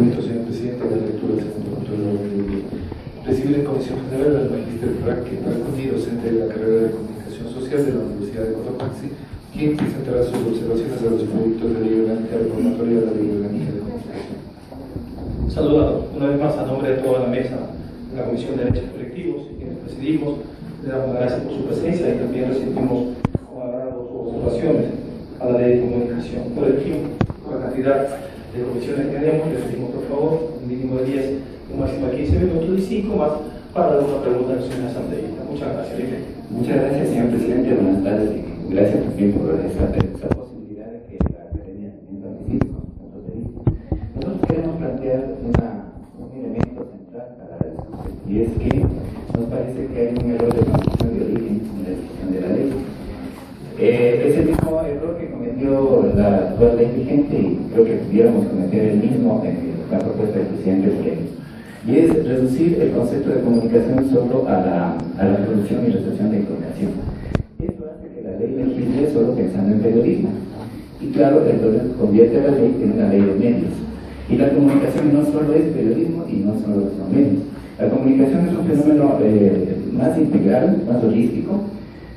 momento, señor presidente, la lectura del segundo punto del orden del día. Recibir en Comisión General al Magíster Raquel Falconi, docente de la carrera de Comunicación Social de la Universidad de Cotopaxi, quien presentará sus observaciones a los proyectos de ley orgánica reformatoria de la Ley Orgánica de Comunicación. Saludado una vez más a nombre de toda la mesa de la Comisión de Derechos Colectivos y quienes presidimos, le damos las gracias por su presencia y también recibimos con agrado sus observaciones a la Ley de Comunicación. Por el tiempo, por la cantidad de comisiones que tenemos, les pedimos por favor un mínimo de 10, un máximo de 15 minutos y 5 más para dar una pregunta a la señora Santeguita. Muchas gracias, Libre. Muchas gracias, señor presidente. Buenas tardes y gracias también por esta posibilidad de que la Academia también participe con sus puntos de vista. Nosotros queremos plantear un elemento central para la discusión, y es que nos parece que hay un error de concepción de origen en la discusión de la ley. Es el mismo error que cometió la actual ley vigente y creo que pudiéramos cometer el mismo en la propuesta del presidente Freire. Y es reducir el concepto de comunicación solo a la producción y recepción de información. Esto hace que la ley legisle solo pensando en periodismo. Y claro, entonces convierte a la ley en una ley de medios. Y la comunicación no solo es periodismo y no solo son medios. La comunicación es un fenómeno más integral, más holístico,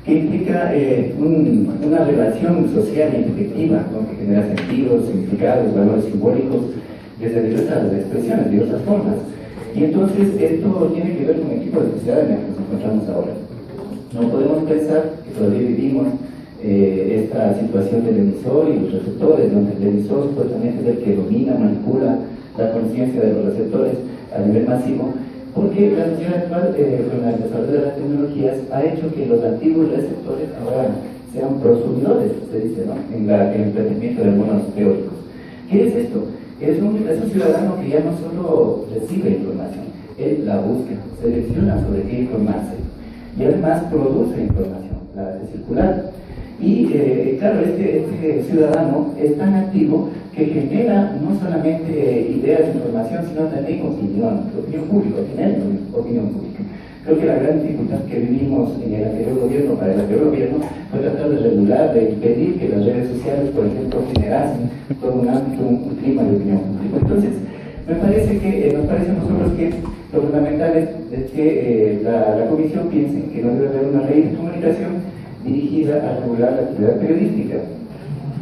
que implica una relación social y efectiva, ¿no? Que genera sentidos, significados, valores simbólicos desde diversas expresiones, diversas formas. Y entonces esto tiene que ver con el tipo de sociedad en la que nos encontramos ahora. No podemos pensar que todavía vivimos esta situación del emisor y los receptores, donde el emisor supuestamente es el que domina, manipula la conciencia de los receptores a nivel masivo, porque la sociedad actual, con el desarrollo de las tecnologías, ha hecho que los antiguos receptores ahora sean prosumidores, se dice, ¿no? en el planteamiento de algunos teóricos. ¿Qué es esto? Es un ciudadano que ya no solo recibe información, él la busca, selecciona sobre qué informarse y además produce información, la hace circular. Y claro, este ciudadano es tan activo que genera no solamente ideas de información, sino también opinión pública, opinión pública. Creo que la gran dificultad que vivimos en el anterior gobierno, para el anterior gobierno, fue tratar de regular, de impedir que las redes sociales, por ejemplo, generasen todo un clima de opinión pública. Entonces, nos parece a nosotros que lo fundamental es que la Comisión piense que no debe haber una ley de comunicación dirigida a regular la actividad periodística,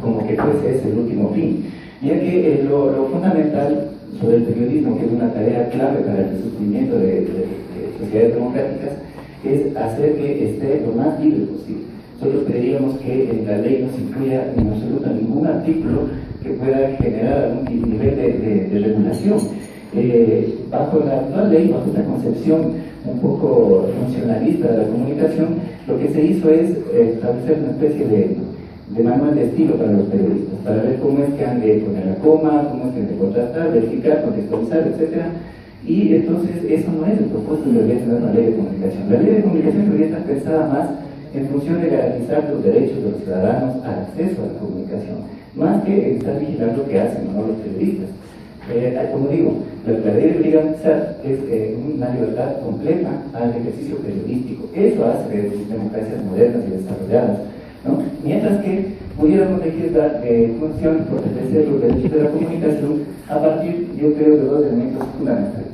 como que fuese ese el último fin, ya que lo fundamental sobre el periodismo, que es una tarea clave para el sustentamiento de sociedades democráticas, es hacer que esté lo más libre posible. Nosotros pediríamos que en la ley no se incluya en absoluto ningún artículo que pueda generar algún nivel de regulación. Bajo la actual ley, bajo esta concepción un poco funcionalista de la comunicación, lo que se hizo es establecer una especie de manual de estilo para los periodistas, para ver cómo es que han de poner la coma, cómo es que han de contrastar, verificar, contextualizar, etc. Y entonces eso no es el propósito de una ley de comunicación. La ley de comunicación debería estar pensada más en función de garantizar los derechos de los ciudadanos al acceso a la comunicación, más que estar vigilando lo que hacen o no los periodistas. Como digo, la ley debería garantizar una libertad completa al ejercicio periodístico. Eso hace de democracias modernas y desarrolladas, ¿no? Mientras que pudiéramos legislar función por proteger los derechos de la comunicación a partir, yo creo, de dos elementos fundamentales.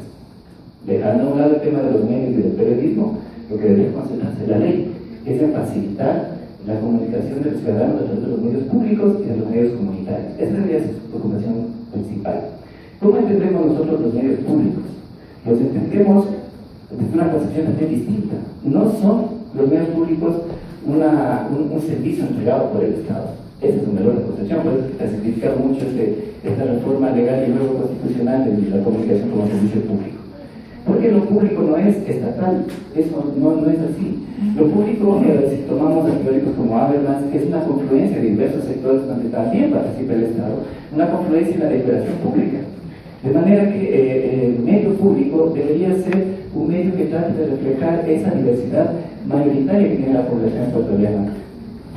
Dejando a un lado el tema de los medios y del periodismo, lo que debería concentrarse la ley es en facilitar la comunicación de los ciudadanos a través de los medios públicos y de los medios comunitarios. Esa debería ser su preocupación principal. ¿Cómo entendemos nosotros los medios públicos? Los entendemos desde una concepción también distinta. No son los medios públicos un servicio entregado por el Estado. Ese es un error de concepción, por eso se ha simplificado mucho esta reforma legal y luego constitucional de la comunicación como servicio público. Porque lo público no es estatal, eso no es así. Lo público, si tomamos a teóricos como Habermas, es una confluencia de diversos sectores donde también participa el Estado, una confluencia en la deliberación pública. De manera que el medio público debería ser un medio que trate de reflejar esa diversidad mayoritaria que tiene la población ecuatoriana,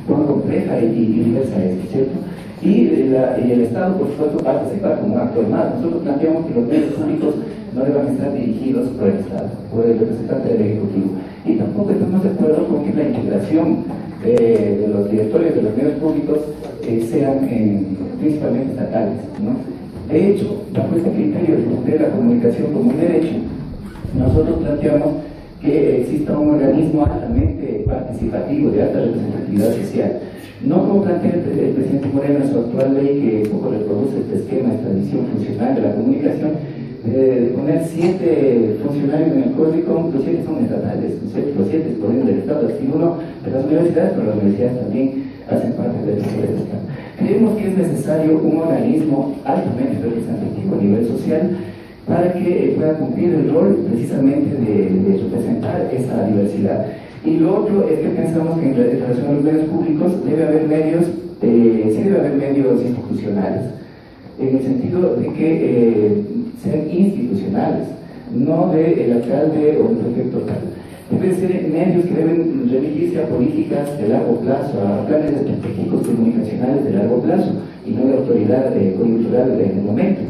cuán compleja y diversa es, ¿cierto? Y el Estado, por supuesto, participa como un actor más. Nosotros planteamos que los medios públicos no deban estar dirigidos por el Estado, por el representante del Ejecutivo. Y tampoco estamos de acuerdo con que la integración de los directorios de los medios públicos sean principalmente estatales, ¿no? De hecho, bajo este criterio, entiende la comunicación como un derecho, nosotros planteamos que exista un organismo altamente participativo, de alta representatividad social. No como plantea el presidente Moreno en su actual ley, que un poco reproduce este esquema, esta visión funcional de la comunicación, de poner 7 funcionarios en el código. Los 7 son estatales, los 7 provienen del Estado, así uno de las universidades, pero las universidades también hacen parte del Estado. Creemos que es necesario un organismo altamente representativo a nivel social para que pueda cumplir el rol precisamente de representar esa diversidad. Y lo otro es que pensamos que en relación a los medios públicos debe haber medios, sí debe haber medios institucionales, en el sentido de que sean institucionales, no del alcalde o del prefecto tal. Deben ser medios que deben remitirse a políticas de largo plazo, a planes estratégicos comunicacionales de largo plazo, y no de autoridad coyuntural en el momento.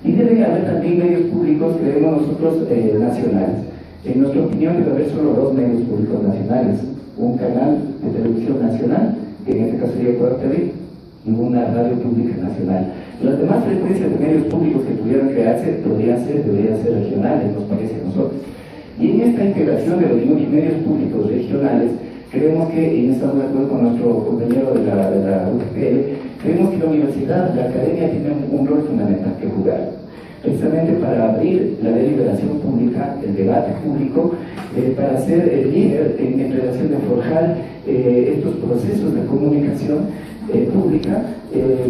Y debe haber también medios públicos, creemos nosotros, nacionales. En nuestra opinión debe haber solo 2 medios públicos nacionales: un canal de televisión nacional, que en este caso sería Ecuador TV, y una radio pública nacional. Las demás frecuencias de medios públicos que pudieran crearse deberían ser regionales, nos parece a nosotros. Y en esta integración de los medios públicos regionales, creemos que, y estamos de acuerdo con nuestro compañero de la UPL, creemos que la universidad, la academia, tiene un rol fundamental que jugar, precisamente para abrir la deliberación pública, el debate público, para ser el líder en relación de forjar estos procesos de comunicación pública,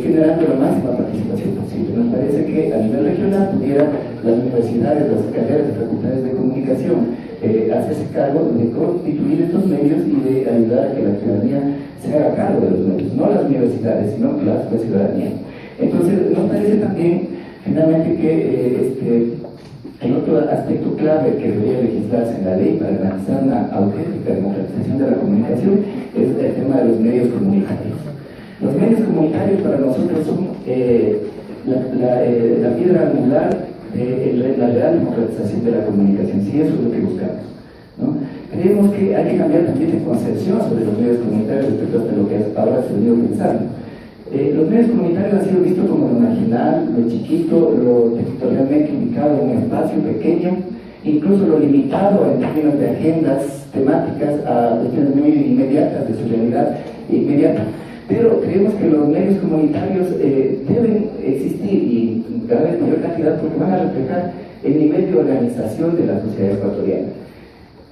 generando la máxima participación posible. Nos parece que a nivel regional pudieran las universidades, las carreras de facultades de comunicación hacerse cargo de constituir estos medios y de ayudar a que la ciudadanía se haga cargo de los medios, no las universidades, sino la ciudadanía. Entonces, nos parece también, finalmente, que el otro aspecto clave que debería legislarse en la ley para garantizar una auténtica democratización de la comunicación es el tema de los medios comunitarios. Los medios comunitarios para nosotros son la piedra angular de la real democratización de la comunicación, si eso es lo que buscamos, ¿no? Creemos que hay que cambiar también de concepción sobre los medios comunitarios respecto a lo que ahora se ha venido pensando. Los medios comunitarios han sido vistos como lo marginal, lo chiquito, lo territorialmente ubicado en un espacio pequeño, incluso lo limitado en términos de agendas temáticas a cuestiones muy inmediatas de su realidad inmediata. Pero creemos que los medios comunitarios deben existir, y cada vez mayor cantidad, porque van a reflejar el nivel de organización de la sociedad ecuatoriana.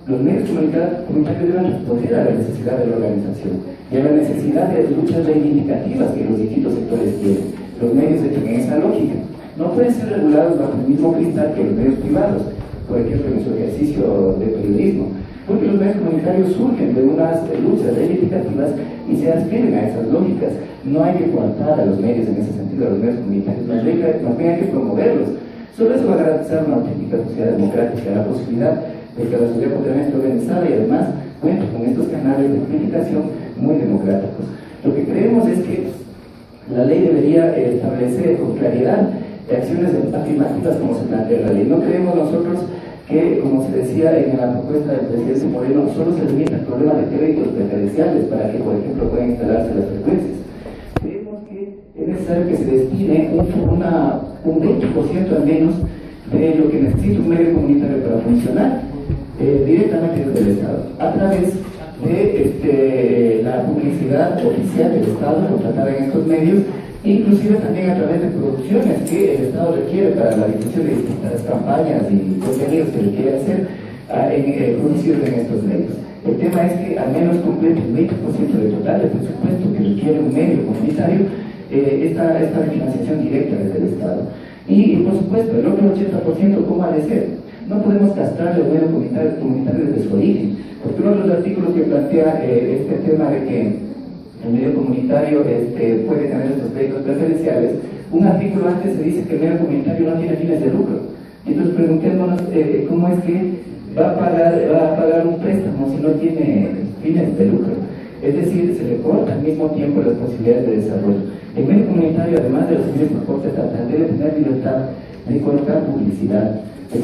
Los medios comunitarios deben responder a la necesidad de la organización y a la necesidad de luchas reivindicativas que los distintos sectores tienen. Los medios tienen esa lógica. No pueden ser regulados bajo el mismo cristal que los medios privados, por ejemplo, en su ejercicio de periodismo, porque los medios comunitarios surgen de unas luchas reivindicativas y se adscriben a esas lógicas. No hay que coartar a los medios en ese sentido, a los medios comunitarios, más bien hay que promoverlos. Solo eso va a garantizar una auténtica sociedad democrática, la posibilidad de que la sociedad pueda estar organizada y además cuenta con estos canales de comunicación muy democráticos. Lo que creemos es que la ley debería establecer con claridad acciones afirmativas como se plantea la ley. No creemos nosotros que, como se decía en la propuesta del presidente Moreno, solo se limita el problema de créditos preferenciales para que, por ejemplo, puedan instalarse las frecuencias. Creemos que es necesario que se destine un 20% al menos de lo que necesita un medio comunitario para funcionar directamente desde el Estado, a través de la publicidad oficial del Estado contratada en estos medios, inclusive también a través de producciones que el Estado requiere para la difusión de distintas campañas y contenidos que requiere hacer producidos en estos medios. El tema es que al menos complete el 20% del total del presupuesto que requiere un medio comunitario esta financiación directa desde el Estado. Y por supuesto, el otro 80%, ¿cómo ha de ser? No podemos castrar el medio comunitario desde su origen, porque uno de los artículos que plantea este tema de que el medio comunitario puede tener estos créditos preferenciales, un artículo antes se dice que el medio comunitario no tiene fines de lucro. Entonces preguntémonos cómo es que va a pagar un préstamo si no tiene fines de lucro. Es decir, se le corta al mismo tiempo las posibilidades de desarrollo. El medio comunitario, además de recibir soporte estatal, debe tener libertad de colocar publicidad que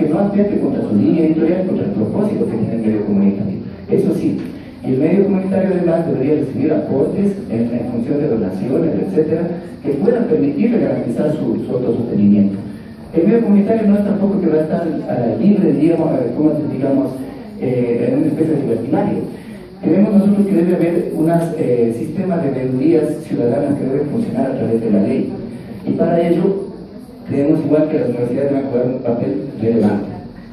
no atente contra su línea editorial, contra el propósito que tiene el medio comunitario. Eso sí, el medio comunitario además debería recibir aportes en función de donaciones, etcétera, que puedan permitirle garantizar su autosostenimiento. El medio comunitario no es tampoco que va a estar libre, digamos, en una especie de libertinario. Creemos nosotros que debe haber un sistema de veedurías ciudadanas que deben funcionar a través de la ley. Y para ello, creemos igual que las universidades deben jugar un papel relevante.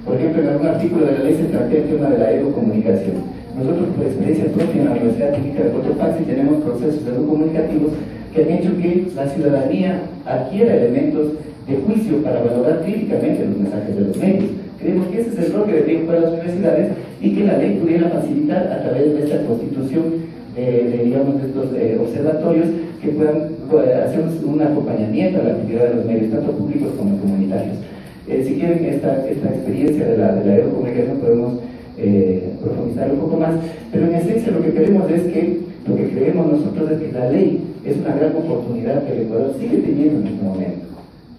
Por ejemplo, en algún artículo de la ley se plantea el tema de la educomunicación. Nosotros, por experiencia propia en la Universidad Técnica de Cotopaxi, tenemos procesos educomunicativos que han hecho que la ciudadanía adquiera elementos de juicio para valorar críticamente los mensajes de los medios. Creemos que ese es el rol que deberían jugar las universidades y que la ley pudiera facilitar a través de esta constitución de estos observatorios que puedan hacer un acompañamiento a la actividad de los medios, tanto públicos como comunitarios. Si quieren esta experiencia de la educomunicación podemos profundizar un poco más, pero en esencia lo que queremos es que, lo que creemos nosotros es que la ley es una gran oportunidad que el Ecuador sigue teniendo en este momento.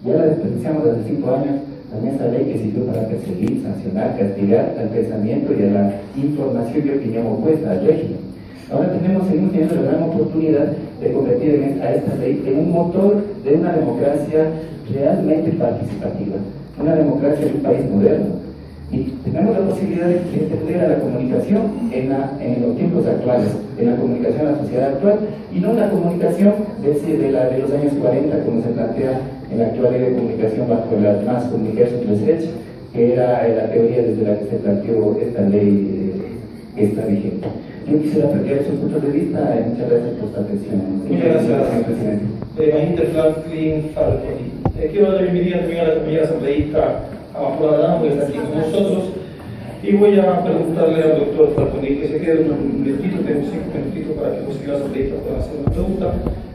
Ya la desperdiciamos hace 5 años en esta ley que sirvió para perseguir, sancionar, castigar al pensamiento y a la información y opinión opuesta al régimen. Ahora seguimos teniendo la gran oportunidad de convertir a esta ley en un motor de una democracia realmente participativa, una democracia de un país moderno. Y tenemos la posibilidad de extender a la comunicación en los tiempos actuales, en la comunicación a la sociedad actual, y no la comunicación de los años 40, como se plantea en la actual ley de comunicación bajo la Mass Communication Research, que era la teoría desde la que se planteó esta ley que está vigente. Yo quisiera plantear esos puntos de vista. Muchas gracias por su atención. Muchas gracias, señor presidente. Magíster Franklin Falconi. Quiero dar la bienvenida también a la compañera asambleísta Amapola Adán, que está aquí con nosotros. Y voy a preguntarle al doctor Falconi que se quede un minutito, tenemos 5 minutitos para que los señores asambleístas puedan hacer una pregunta.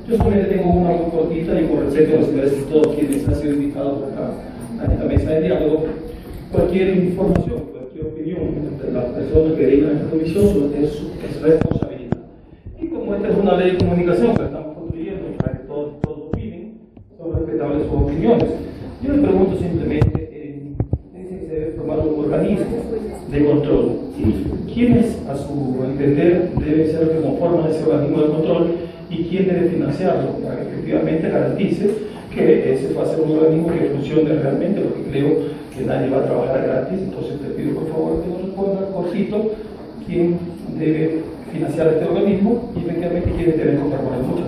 Yo solamente tengo una muy cortita y con respeto a los señores y todos quienes han sido invitados a esta mesa de diálogo. Cualquier información, cualquier opinión de las personas que dirigen esta comisión es responsabilidad. Y como esta es una ley de comunicación que estamos construyendo para que todos opinen, son respetables sus opiniones. Yo le pregunto simplemente, dice que se debe formar un organismo de control. ¿Quiénes, a su entender, deben ser los que conforman ese organismo de control y quién debe financiarlo para que efectivamente garantice que ese va a ser un organismo que funcione realmente? Lo que creo que nadie va a trabajar gratis. Entonces te pido por favor que nos responda cortito quién debe financiar este organismo y efectivamente quiénes deben conformarlo. Muchas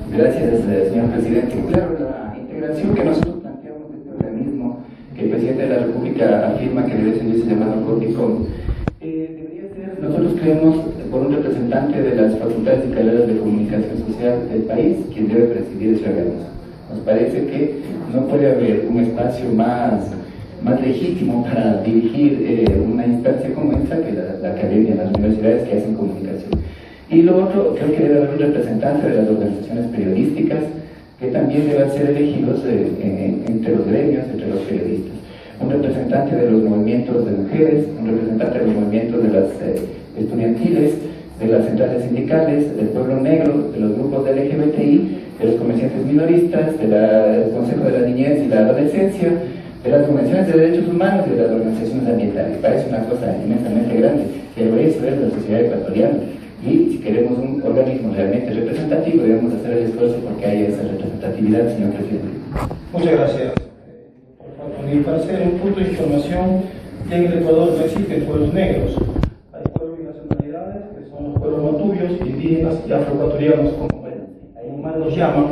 gracias. Gracias, señor presidente. Claro, la integración que nosotros planteamos de este organismo, que el presidente de la República afirma que debe seguirse llamando CODICOM, debería ser, nosotros creemos, por un representante de las facultades y carreras de comunicación social del país, quien debe presidir ese organismo. Nos parece que no puede haber un espacio más legítimo para dirigir una instancia como esta que la academia, las universidades que hacen comunicación. Y lo otro, creo que debe haber un representante de las organizaciones periodísticas que también deban ser elegidos entre los gremios, entre los periodistas. Un representante de los movimientos de mujeres, un representante de los movimientos de las estudiantiles, de las centrales sindicales, del pueblo negro, de los grupos de LGBTI, de los comerciantes minoristas, del Consejo de la Niñez y la Adolescencia, de las convenciones de derechos humanos y de las organizaciones ambientales. Parece una cosa inmensamente grande, pero eso es la sociedad ecuatoriana. Y si queremos un organismo realmente representativo, debemos hacer el esfuerzo porque haya esa representatividad, señor presidente. Muchas gracias. Y para hacer un punto de información, en el Ecuador no existen pueblos negros. Hay pueblos y nacionalidades que son los pueblos montubios, indígenas y afroecuatorianos, como mal nos llaman,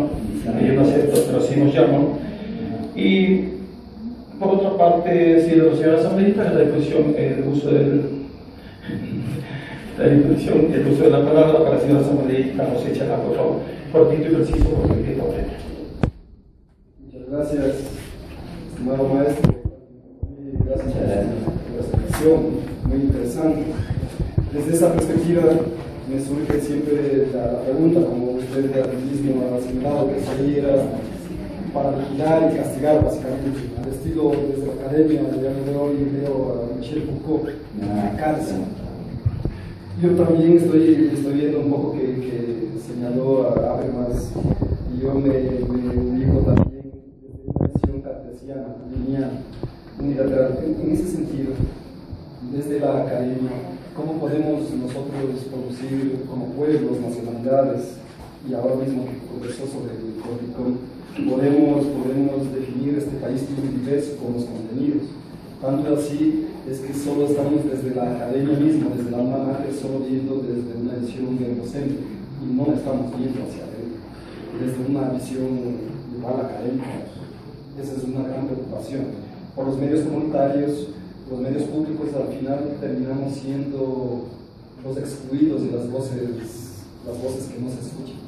yo no acepto, pero sí nos llaman. Y por otra parte, si los señores asambleístas, la disposición el uso de la palabra para la señora asambleísta José Chalá, por favor, cortito y preciso porque el tiempo apremia. Muchas gracias, estimado maestro, y gracias por la explicación, muy interesante. Desde esa perspectiva me surge siempre la pregunta, como usted mismo ha señalado, que sería para vigilar y castigar básicamente, al estilo desde la academia, de hoy veo a Michel Foucault en la cárcel. Yo también estoy viendo un poco que señaló a Habermas, y yo me ubico también desde una visión cartesiana, lineal, unilateral. En ese sentido, desde la academia, ¿cómo podemos nosotros producir como pueblos, nacionalidades, y ahora mismo que conversó sobre el Código, podemos definir este país muy diverso con los contenidos. Tanto así es que solo estamos desde la academia misma, desde la alma mater, solo viendo desde una visión eurocéntrica y no estamos viendo hacia adentro, desde una visión igual académica. Esa es una gran preocupación. Por los medios comunitarios, los medios públicos, al final terminamos siendo los excluidos de las voces que no se escuchan.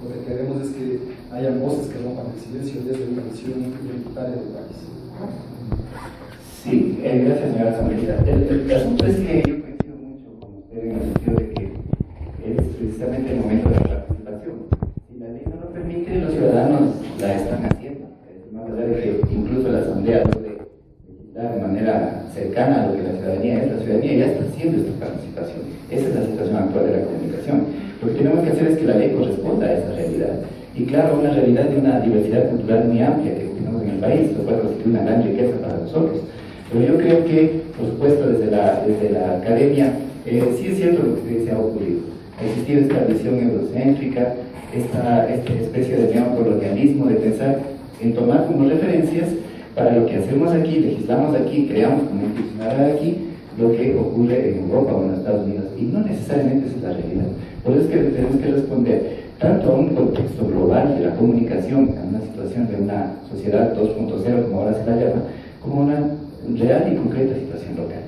Lo que queremos es que haya voces que rompan el silencio desde una visión identitaria del país. Sí, gracias, señora asambleísta. El asunto es que yo coincido mucho con usted en el sentido de que es precisamente el momento de la participación. Si la ley no lo permite, los ciudadanos la están haciendo. Más allá de que incluso la asamblea puede legislar de manera cercana a lo que la ciudadanía ya está haciendo esta participación. Esa es la situación actual de la comunicación. Lo que tenemos que hacer es que la ley corresponda a esa realidad. Y claro, una realidad de una diversidad cultural muy amplia que tenemos en el país, lo cual constituye una gran riqueza para nosotros. Pero yo creo que, por supuesto, desde la academia, sí es cierto lo que se ha ocurrido. Ha existido esta visión eurocéntrica, esta especie de neocolonialismo, de pensar en tomar como referencias para lo que hacemos aquí, legislamos aquí, creamos como institucionalidad aquí, lo que ocurre en Europa o en Estados Unidos. Y no necesariamente esa es la realidad. Por eso es que tenemos que responder tanto a un contexto global de la comunicación, a una situación de una sociedad 2.0, como ahora se la llama, como una real y concreta situación local.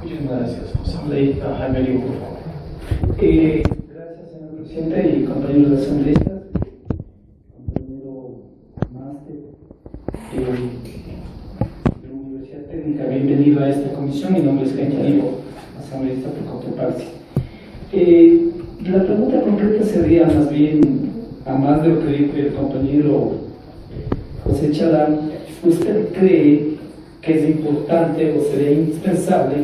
Muchísimas gracias. Asambleísta Jaime Olivo, por favor. Gracias, señor presidente y compañeros asambleístas, compañero máster de la Universidad Técnica. Bienvenido a esta comisión. Mi nombre es Jaime Olivo, asambleísta por Cotopaxi. La pregunta concreta sería más bien, a más de lo que dijo el compañero José Chalán, ¿usted cree que es importante o sería indispensable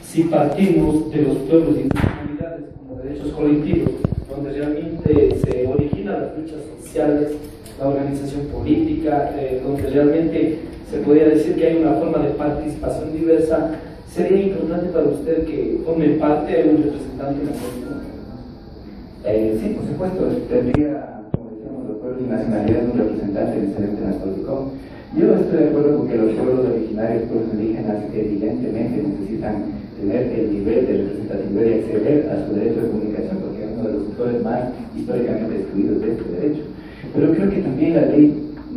si partimos de los pueblos y comunidades como derechos colectivos, donde realmente se originan las luchas sociales, la organización política, donde realmente se podría decir que hay una forma de participación diversa? ¿Sería importante para usted que forme parte de un representante en la política? Sí, por supuesto, tendría, como decíamos, los pueblos y nacionalidades un representante excelente en la Colicom. Yo estoy de acuerdo con que los pueblos originarios, pueblos indígenas, evidentemente necesitan tener el nivel de representatividad y acceder a su derecho de comunicación, porque es uno de los sectores más históricamente excluidos de este derecho. Pero creo que también la ley,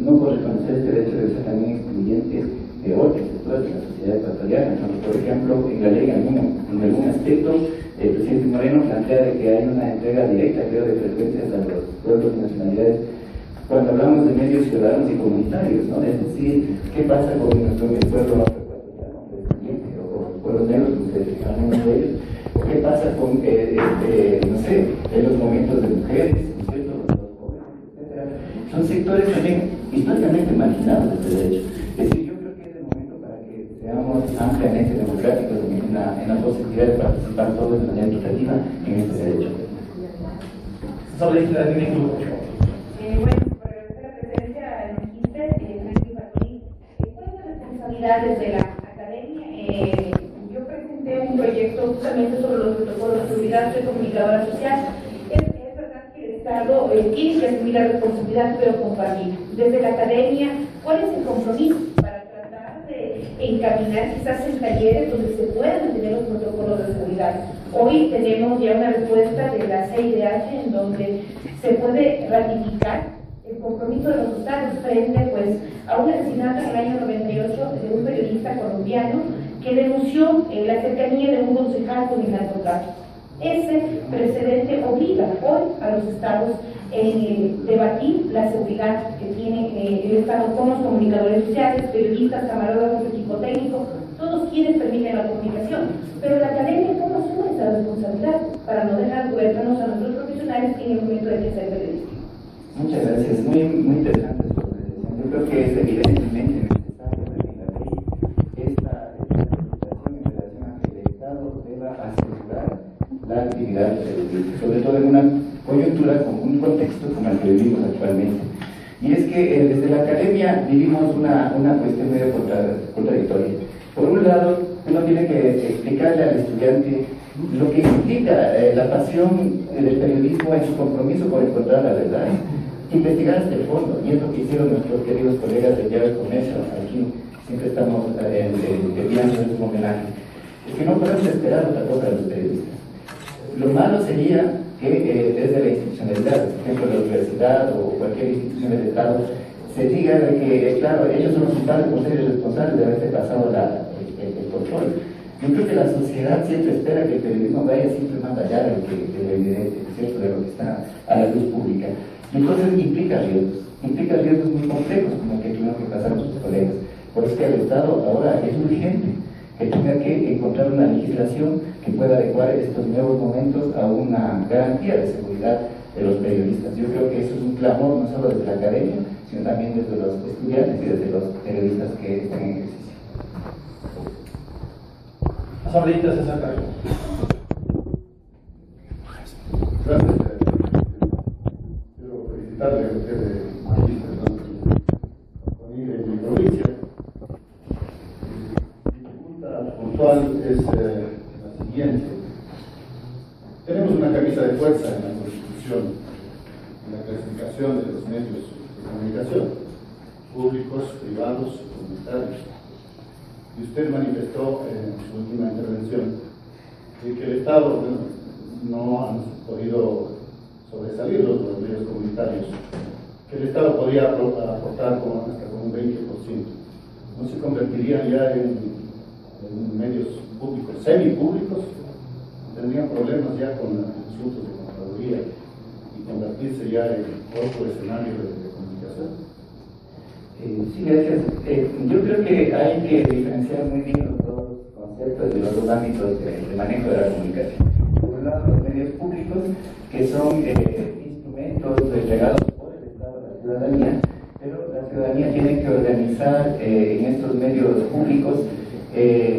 no por reconocer este derecho, debe ser también excluyente de otros sectores de la sociedad ecuatoriana. Por ejemplo, en la ley, en algún aspecto, el presidente Moreno plantea de que hay una entrega directa, creo, de frecuencias a los pueblos y nacionalidades cuando hablamos de medios ciudadanos y comunitarios, ¿no? Es decir, ¿qué pasa con nuestro pueblo afroecuatoriano, o los pueblos negros, como se llaman de ellos? ¿O qué pasa con, no sé, en los momentos de mujeres, ¿no es cierto? Los jóvenes, etcétera? Son sectores también históricamente marginados de este derecho. Es decir, yo creo que es el momento para que seamos ampliamente democráticos en la posibilidad de participar todos de manera equitativa en este derecho. Sobre la línea de grupo, por favor. Bueno, para agradecer la presencia del magíster, Franklin Bartolí. ¿Cuáles son las responsabilidades de la academia? Yo presenté un proyecto justamente sobre los protocolos de seguridad. Soy comunicadora social. Es verdad que el Estado tiene que asumir la responsabilidad, pero compartir. Desde la academia, ¿cuál es el compromiso para tratar de encaminar quizás en talleres donde se puedan tener los protocolos de seguridad? Hoy tenemos ya una respuesta de la CIDH en donde se puede ratificar el compromiso de los estados frente a un asesinato en el año 98 de un periodista colombiano que denunció la cercanía de un concejal con el narcotráfico. Ese precedente obliga hoy a los estados a debatir la seguridad que tiene el Estado con los comunicadores sociales, periodistas, camarógrafos, equipo técnico, todos quienes permiten la comunicación. Pero la academia, ¿cómo asume esa responsabilidad para no dejar huérfanos a nuestros profesionales en el momento de que sea periodista? Muchas gracias, muy interesante su presentación. Yo creo que es evidentemente necesario en la ley esta legislación en relación a que el Estado deba asegurar la actividad periodística, sobre todo en una coyuntura, con un contexto como el que vivimos actualmente. Y es que desde la academia vivimos una cuestión medio contradictoria. Por un lado, uno tiene que explicarle al estudiante lo que implica la pasión del periodismo en su compromiso por encontrar la verdad, investigar hasta el fondo, y es lo que hicieron nuestros queridos colegas de Llave Comercio. Aquí siempre estamos enviando un homenaje. Es que no podemos esperar otra cosa de los periodistas. Lo malo sería que desde la institucionalidad, por ejemplo la universidad o cualquier institución del Estado, se diga de que, claro, ellos son los culpables por ser responsables de haberse pasado el control. Yo creo que la sociedad siempre espera que el periodismo vaya siempre más allá de lo evidente, ¿cierto?, de lo que está a la luz pública. Y entonces implica riesgos muy complejos, como el que tuvieron que pasar sus colegas. Por eso que el Estado ahora es urgente que tenga que encontrar una legislación que pueda adecuar estos nuevos momentos a una garantía de seguridad de los periodistas. Yo creo que eso es un clamor no solo desde la academia, sino también desde los estudiantes y desde los periodistas que están en ejercicio. Asambleísta César Carlos. Gracias. Quiero felicitarle a usted, magíster, con mi provincia. Mi pregunta puntual es la siguiente. Tenemos una camisa de fuerza en la Constitución, en la clasificación de los medios de comunicación, públicos, privados, comunitarios. Y usted manifestó en su última intervención de que el Estado no ha podido sobresalir los medios comunitarios, que el Estado podía aportar hasta con un 20%. ¿No se convertirían ya en medios públicos, semipúblicos? ¿Tendrían problemas ya con asuntos de Contraloría y convertirse ya en otro escenario de comunicación? Sí, gracias. Yo creo que hay que diferenciar muy bien los dos conceptos de los dos ámbitos de manejo de la comunicación. Por un lado, los medios públicos, que son instrumentos entregados por el Estado a la ciudadanía, pero la ciudadanía tiene que organizar en estos medios públicos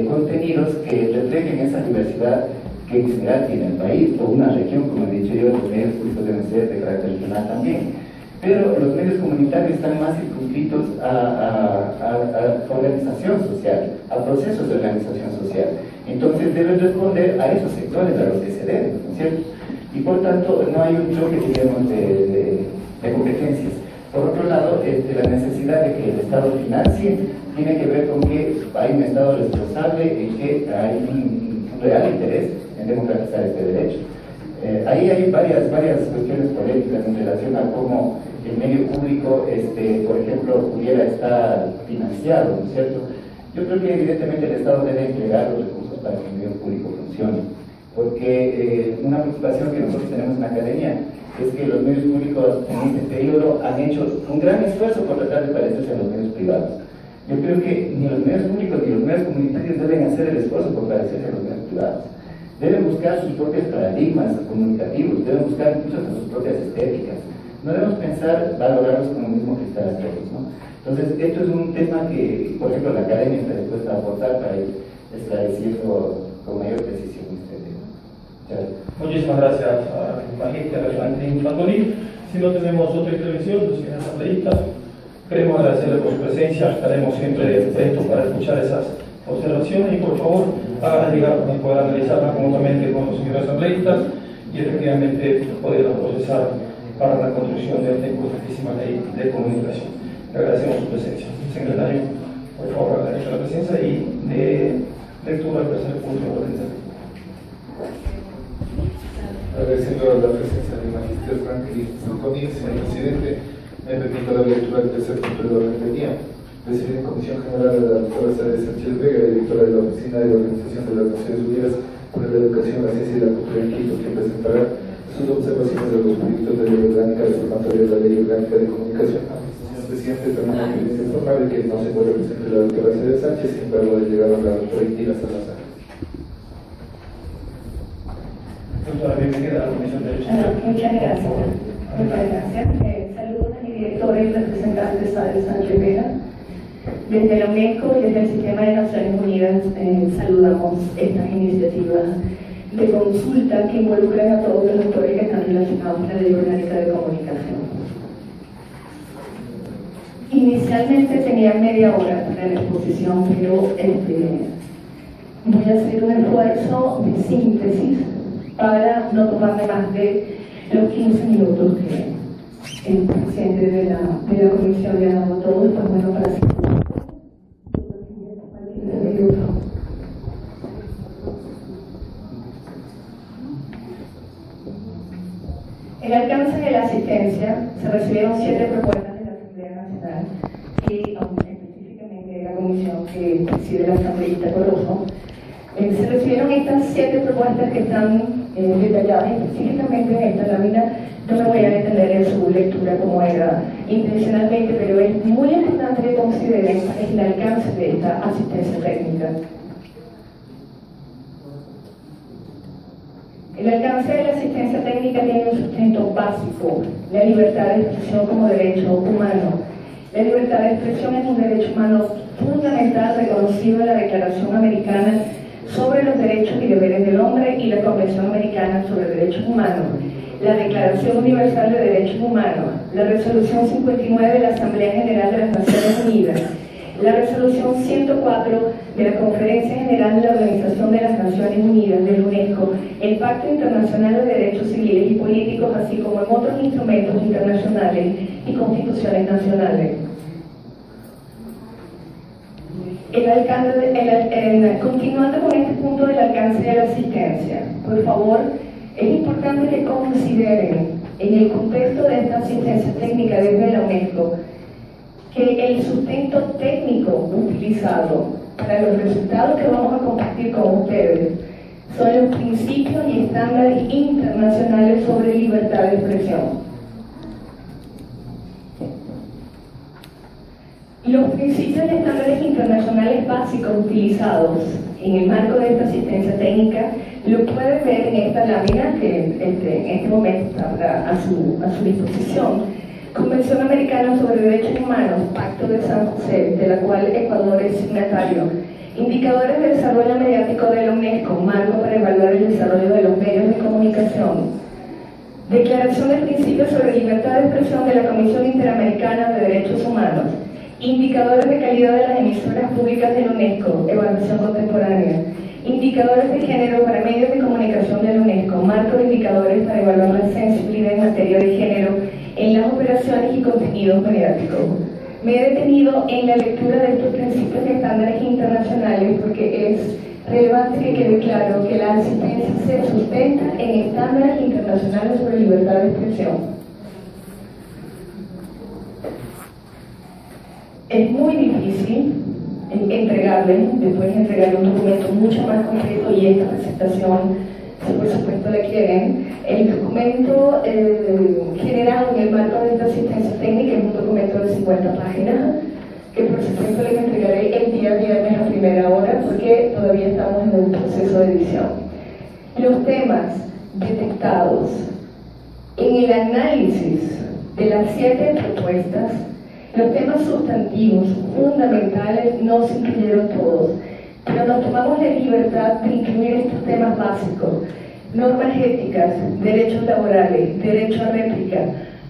contenidos que reflejen esa diversidad que en general tiene el país, o una región, como he dicho yo. Los medios públicos deben ser de carácter regional también. Pero los medios comunitarios están más circunscritos a organización social, a procesos de organización social. Entonces deben responder a esos sectores a los que se deben, ¿no es cierto? Y por tanto no hay un choque, digamos, de competencias. Por otro lado, la necesidad de que el Estado financie tiene que ver con que hay un Estado responsable y que hay un real interés en democratizar este derecho. Ahí hay varias cuestiones polémicas en relación a cómo el medio público, por ejemplo, pudiera estar financiado, ¿no es cierto? Yo creo que evidentemente el Estado debe entregar los recursos para que el medio público funcione, porque una preocupación que nosotros tenemos en la academia es que los medios públicos en este periodo han hecho un gran esfuerzo por tratar de parecerse a los medios privados. Yo creo que ni los medios públicos ni los medios comunitarios deben hacer el esfuerzo por parecerse a los medios privados. Deben buscar sus propios paradigmas comunicativos, deben buscar incluso sus propias estéticas. No debemos pensar valorarlos con el mismo cristal a todos, ¿no? Entonces, esto es un tema que, por ejemplo, la academia está dispuesta a aportar para ir esclareciendo con mayor precisión este tema. Muchísimas gracias a la magíster Infantolí. Si no tenemos otra intervención, los señores asambleístas, queremos agradecerle por su presencia. Estaremos siempre prestos para escuchar esas observaciones y por favor hagan llegar para poder analizarlas conjuntamente con los señores asambleístas y efectivamente poderlas procesar para la construcción de esta importantísima ley de comunicación. Le agradecemos su presencia. Secretario, por favor, agradezco la presencia y de lectura del tercer punto de orden. Agradeciendo la presencia del magíster Franklin Zucconi, señor presidente, me permito la lectura del tercer punto de orden del día. Recibir en Comisión General a la doctora Sara Sánchez Vega, directora de la Oficina de Organización de las Naciones Unidas para la Educación, la Ciencia y la Cultura en Quito, que presentará sus observaciones de los proyectos de ley orgánica reformatoria de la Ley Orgánica de Comunicación. Señor presidente, también quiero informarle que no se encuentra presente la doctora Sara Sánchez, sin embargo, ha llegado a la proyectiva Salazar. Doctora, bienvenida a la Comisión de Derechos Humanos. Muchas gracias. Muchas gracias. Saludos a mi director y representante Sara Sánchez Vega. Desde la UNESCO y desde el Sistema de Naciones Unidas saludamos estas iniciativas de consulta que involucran a todos los actores que están relacionados con la Ley Orgánica de Comunicación. Inicialmente tenía media hora para la exposición, pero Voy a hacer un esfuerzo de síntesis para no tomarme más de los 15 minutos que el presidente de la comisión le ha dado todo, pues bueno, para hacer el alcance de la asistencia. Se recibieron 7 propuestas de la Asamblea Nacional y específicamente de la comisión que preside la asambleísta Corozo. Se recibieron estas 7 propuestas que están detalladas específicamente en esta lámina. No me voy a detener en su lectura como era intencionalmente, pero es muy importante que consideren el alcance de esta asistencia técnica. El alcance de la asistencia técnica tiene un sustento básico: la libertad de expresión como derecho humano. La libertad de expresión es un derecho humano fundamental reconocido en la Declaración Americana sobre los Derechos y Deberes del Hombre y la Convención Americana sobre Derechos Humanos, la Declaración Universal de Derechos Humanos, la Resolución 59 de la Asamblea General de las Naciones Unidas, la Resolución 104 de la Conferencia General de la Organización de las Naciones Unidas de la UNESCO, el Pacto Internacional de Derechos Civiles y Políticos, así como en otros instrumentos internacionales y constituciones nacionales. Continuando con este punto del alcance de la asistencia, por favor, es importante que consideren en el contexto de esta asistencia técnica desde la UNESCO que el sustento técnico utilizado para los resultados que vamos a compartir con ustedes son los principios y estándares internacionales sobre libertad de expresión. Los principios y estándares internacionales básicos utilizados en el marco de esta asistencia técnica lo pueden ver en esta lámina que en este momento está a su disposición. Convención Americana sobre Derechos Humanos, Pacto de San José, de la cual Ecuador es signatario. Indicadores de desarrollo mediático de la UNESCO, marco para evaluar el desarrollo de los medios de comunicación. Declaración de Principios sobre Libertad de Expresión de la Comisión Interamericana de Derechos Humanos. Indicadores de calidad de las emisoras públicas de la UNESCO, evaluación contemporánea. Indicadores de género para medios de comunicación de la UNESCO, marco de indicadores para evaluar la sensibilidad en materia de género en las operaciones y contenidos mediáticos. Me he detenido en la lectura de estos principios y estándares internacionales porque es relevante que quede claro que la asistencia se sustenta en estándares internacionales sobre libertad de expresión. Es muy difícil después entregarle un documento mucho más completo, y esta presentación, si por supuesto la quieren. El documento generado en el marco de esta asistencia técnica es un documento de 50 páginas, que por supuesto les entregaré el día viernes a primera hora, porque todavía estamos en el proceso de edición. Los temas detectados en el análisis de las 7 propuestas, los temas sustantivos fundamentales no se incluyeron todos, pero nos tomamos la libertad de incluir estos temas básicos: normas éticas, derechos laborales, derecho a réplica,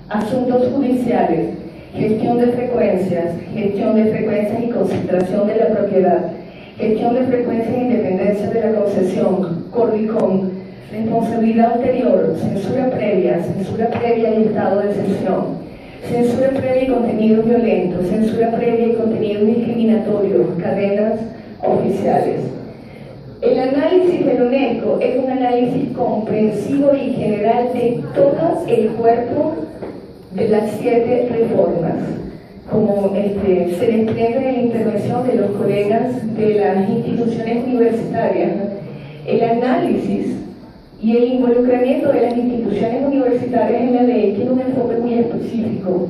asuntos judiciales, gestión de frecuencias y concentración de la propiedad, gestión de frecuencias e independencia de la concesión, Cordicom, responsabilidad ulterior, censura previa y estado de excepción, censura previa y contenidos violentos, censura previa y contenidos discriminatorios, cadenas oficiales. El análisis de la UNESCO es un análisis comprensivo y general de todo el cuerpo de las 7 reformas, como se desprende de la intervención de los colegas de las instituciones universitarias. El análisis y el involucramiento de las instituciones universitarias en la ley tiene un enfoque muy específico.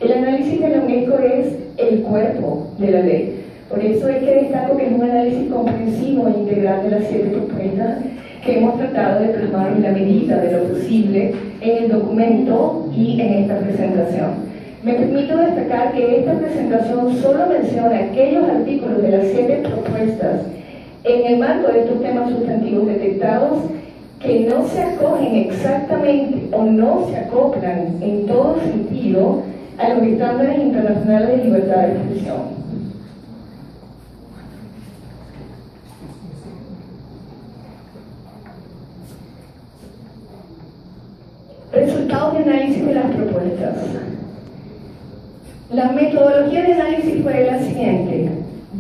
El análisis de la UNESCO es el cuerpo de la ley. Por eso es que destaco que es un análisis comprensivo e integral de las 7 propuestas que hemos tratado de plasmar en la medida de lo posible en el documento y en esta presentación. Me permito destacar que esta presentación solo menciona aquellos artículos de las 7 propuestas en el marco de estos temas sustantivos detectados que no se acogen exactamente o no se acoplan en todo sentido a los estándares internacionales de libertad de expresión.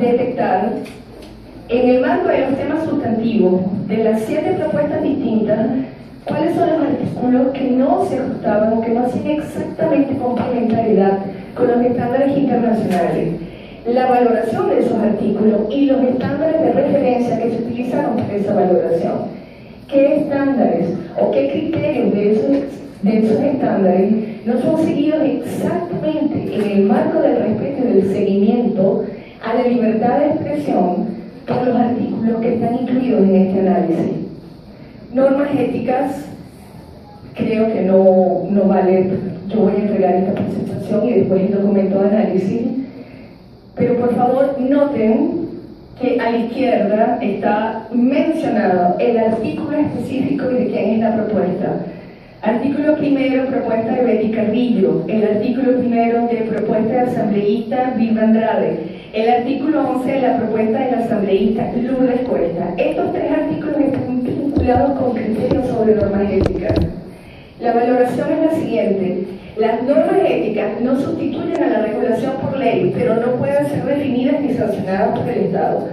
detectar en el marco de los temas sustantivos de las 7 propuestas distintas cuáles son los artículos que no se ajustaban o que no hacían exactamente complementariedad con los estándares internacionales, la valoración de esos artículos y los estándares de referencia que se utilizaron para esa valoración. ¿Qué estándares o qué criterios de esos estándares no son seguidos exactamente en el marco del respeto y del seguimiento a la libertad de expresión por los artículos que están incluidos en este análisis? Normas éticas, creo que no vale, yo voy a entregar esta presentación y después el documento de análisis, pero por favor noten que a la izquierda está mencionado el artículo específico y de quién es la propuesta. Artículo primero, propuesta de Betty Carrillo. El artículo primero de propuesta de asambleísta Vilma Andrade. El artículo 11 de la propuesta de la asambleísta Lourdes Cuesta. Estos 3 artículos están vinculados con criterios sobre normas éticas. La valoración es la siguiente. Las normas éticas no sustituyen a la regulación por ley, pero no pueden ser definidas ni sancionadas por el Estado.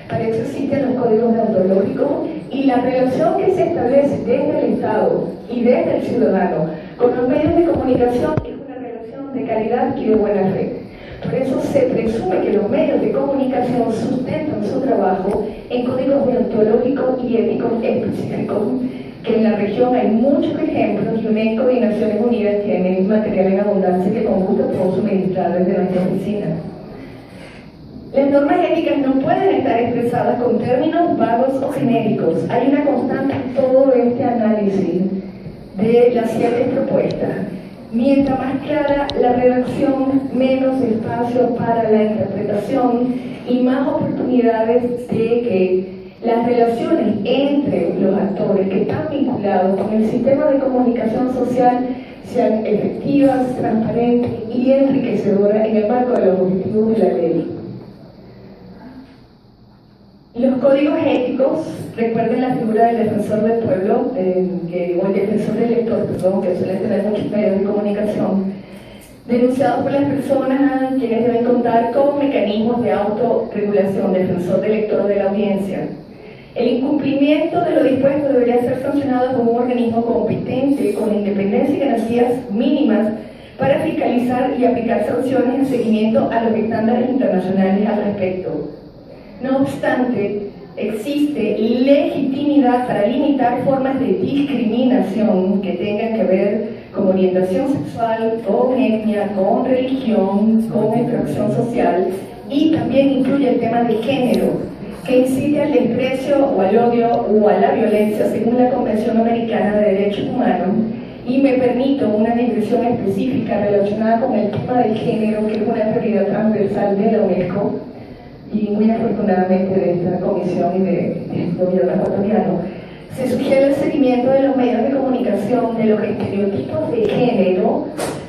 Para eso existen los códigos deontológicos y la relación que se establece desde el Estado y desde el ciudadano con los medios de comunicación es una relación de calidad y de buena fe. Por eso se presume que los medios de comunicación sustentan su trabajo en códigos deontológicos y éticos específicos, que en la región hay muchos ejemplos y UNESCO y Naciones Unidas tienen material en abundancia que con gusto puedo suministrar desde nuestra oficina. Las normas éticas no pueden estar expresadas con términos vagos o genéricos. Hay una constante en todo este análisis de las 7 propuestas. Mientras más clara la redacción, menos espacio para la interpretación y más oportunidades de que las relaciones entre los actores que están vinculados con el sistema de comunicación social sean efectivas, transparentes y enriquecedoras en el marco de los objetivos de la ley. Los códigos éticos, recuerden la figura del defensor del pueblo, o el defensor del lector, perdón, que suelen tener muchos medios de comunicación, denunciados por las personas quienes deben contar con mecanismos de autorregulación, defensor del lector de la audiencia. El incumplimiento de lo dispuesto debería ser sancionado por un organismo competente, con independencia y garantías mínimas para fiscalizar y aplicar sanciones en seguimiento a los estándares internacionales al respecto. No obstante, existe legitimidad para limitar formas de discriminación que tengan que ver con orientación sexual, con etnia, con religión, con extracción social, y también incluye el tema de género, que incite al desprecio o al odio o a la violencia según la Convención Americana de Derechos Humanos. Y me permito una digresión específica relacionada con el tema del género, que es una prioridad transversal de la UNESCO y muy afortunadamente de esta comisión y del gobierno ecuatoriano. Se sugiere el seguimiento de los medios de comunicación de los estereotipos de género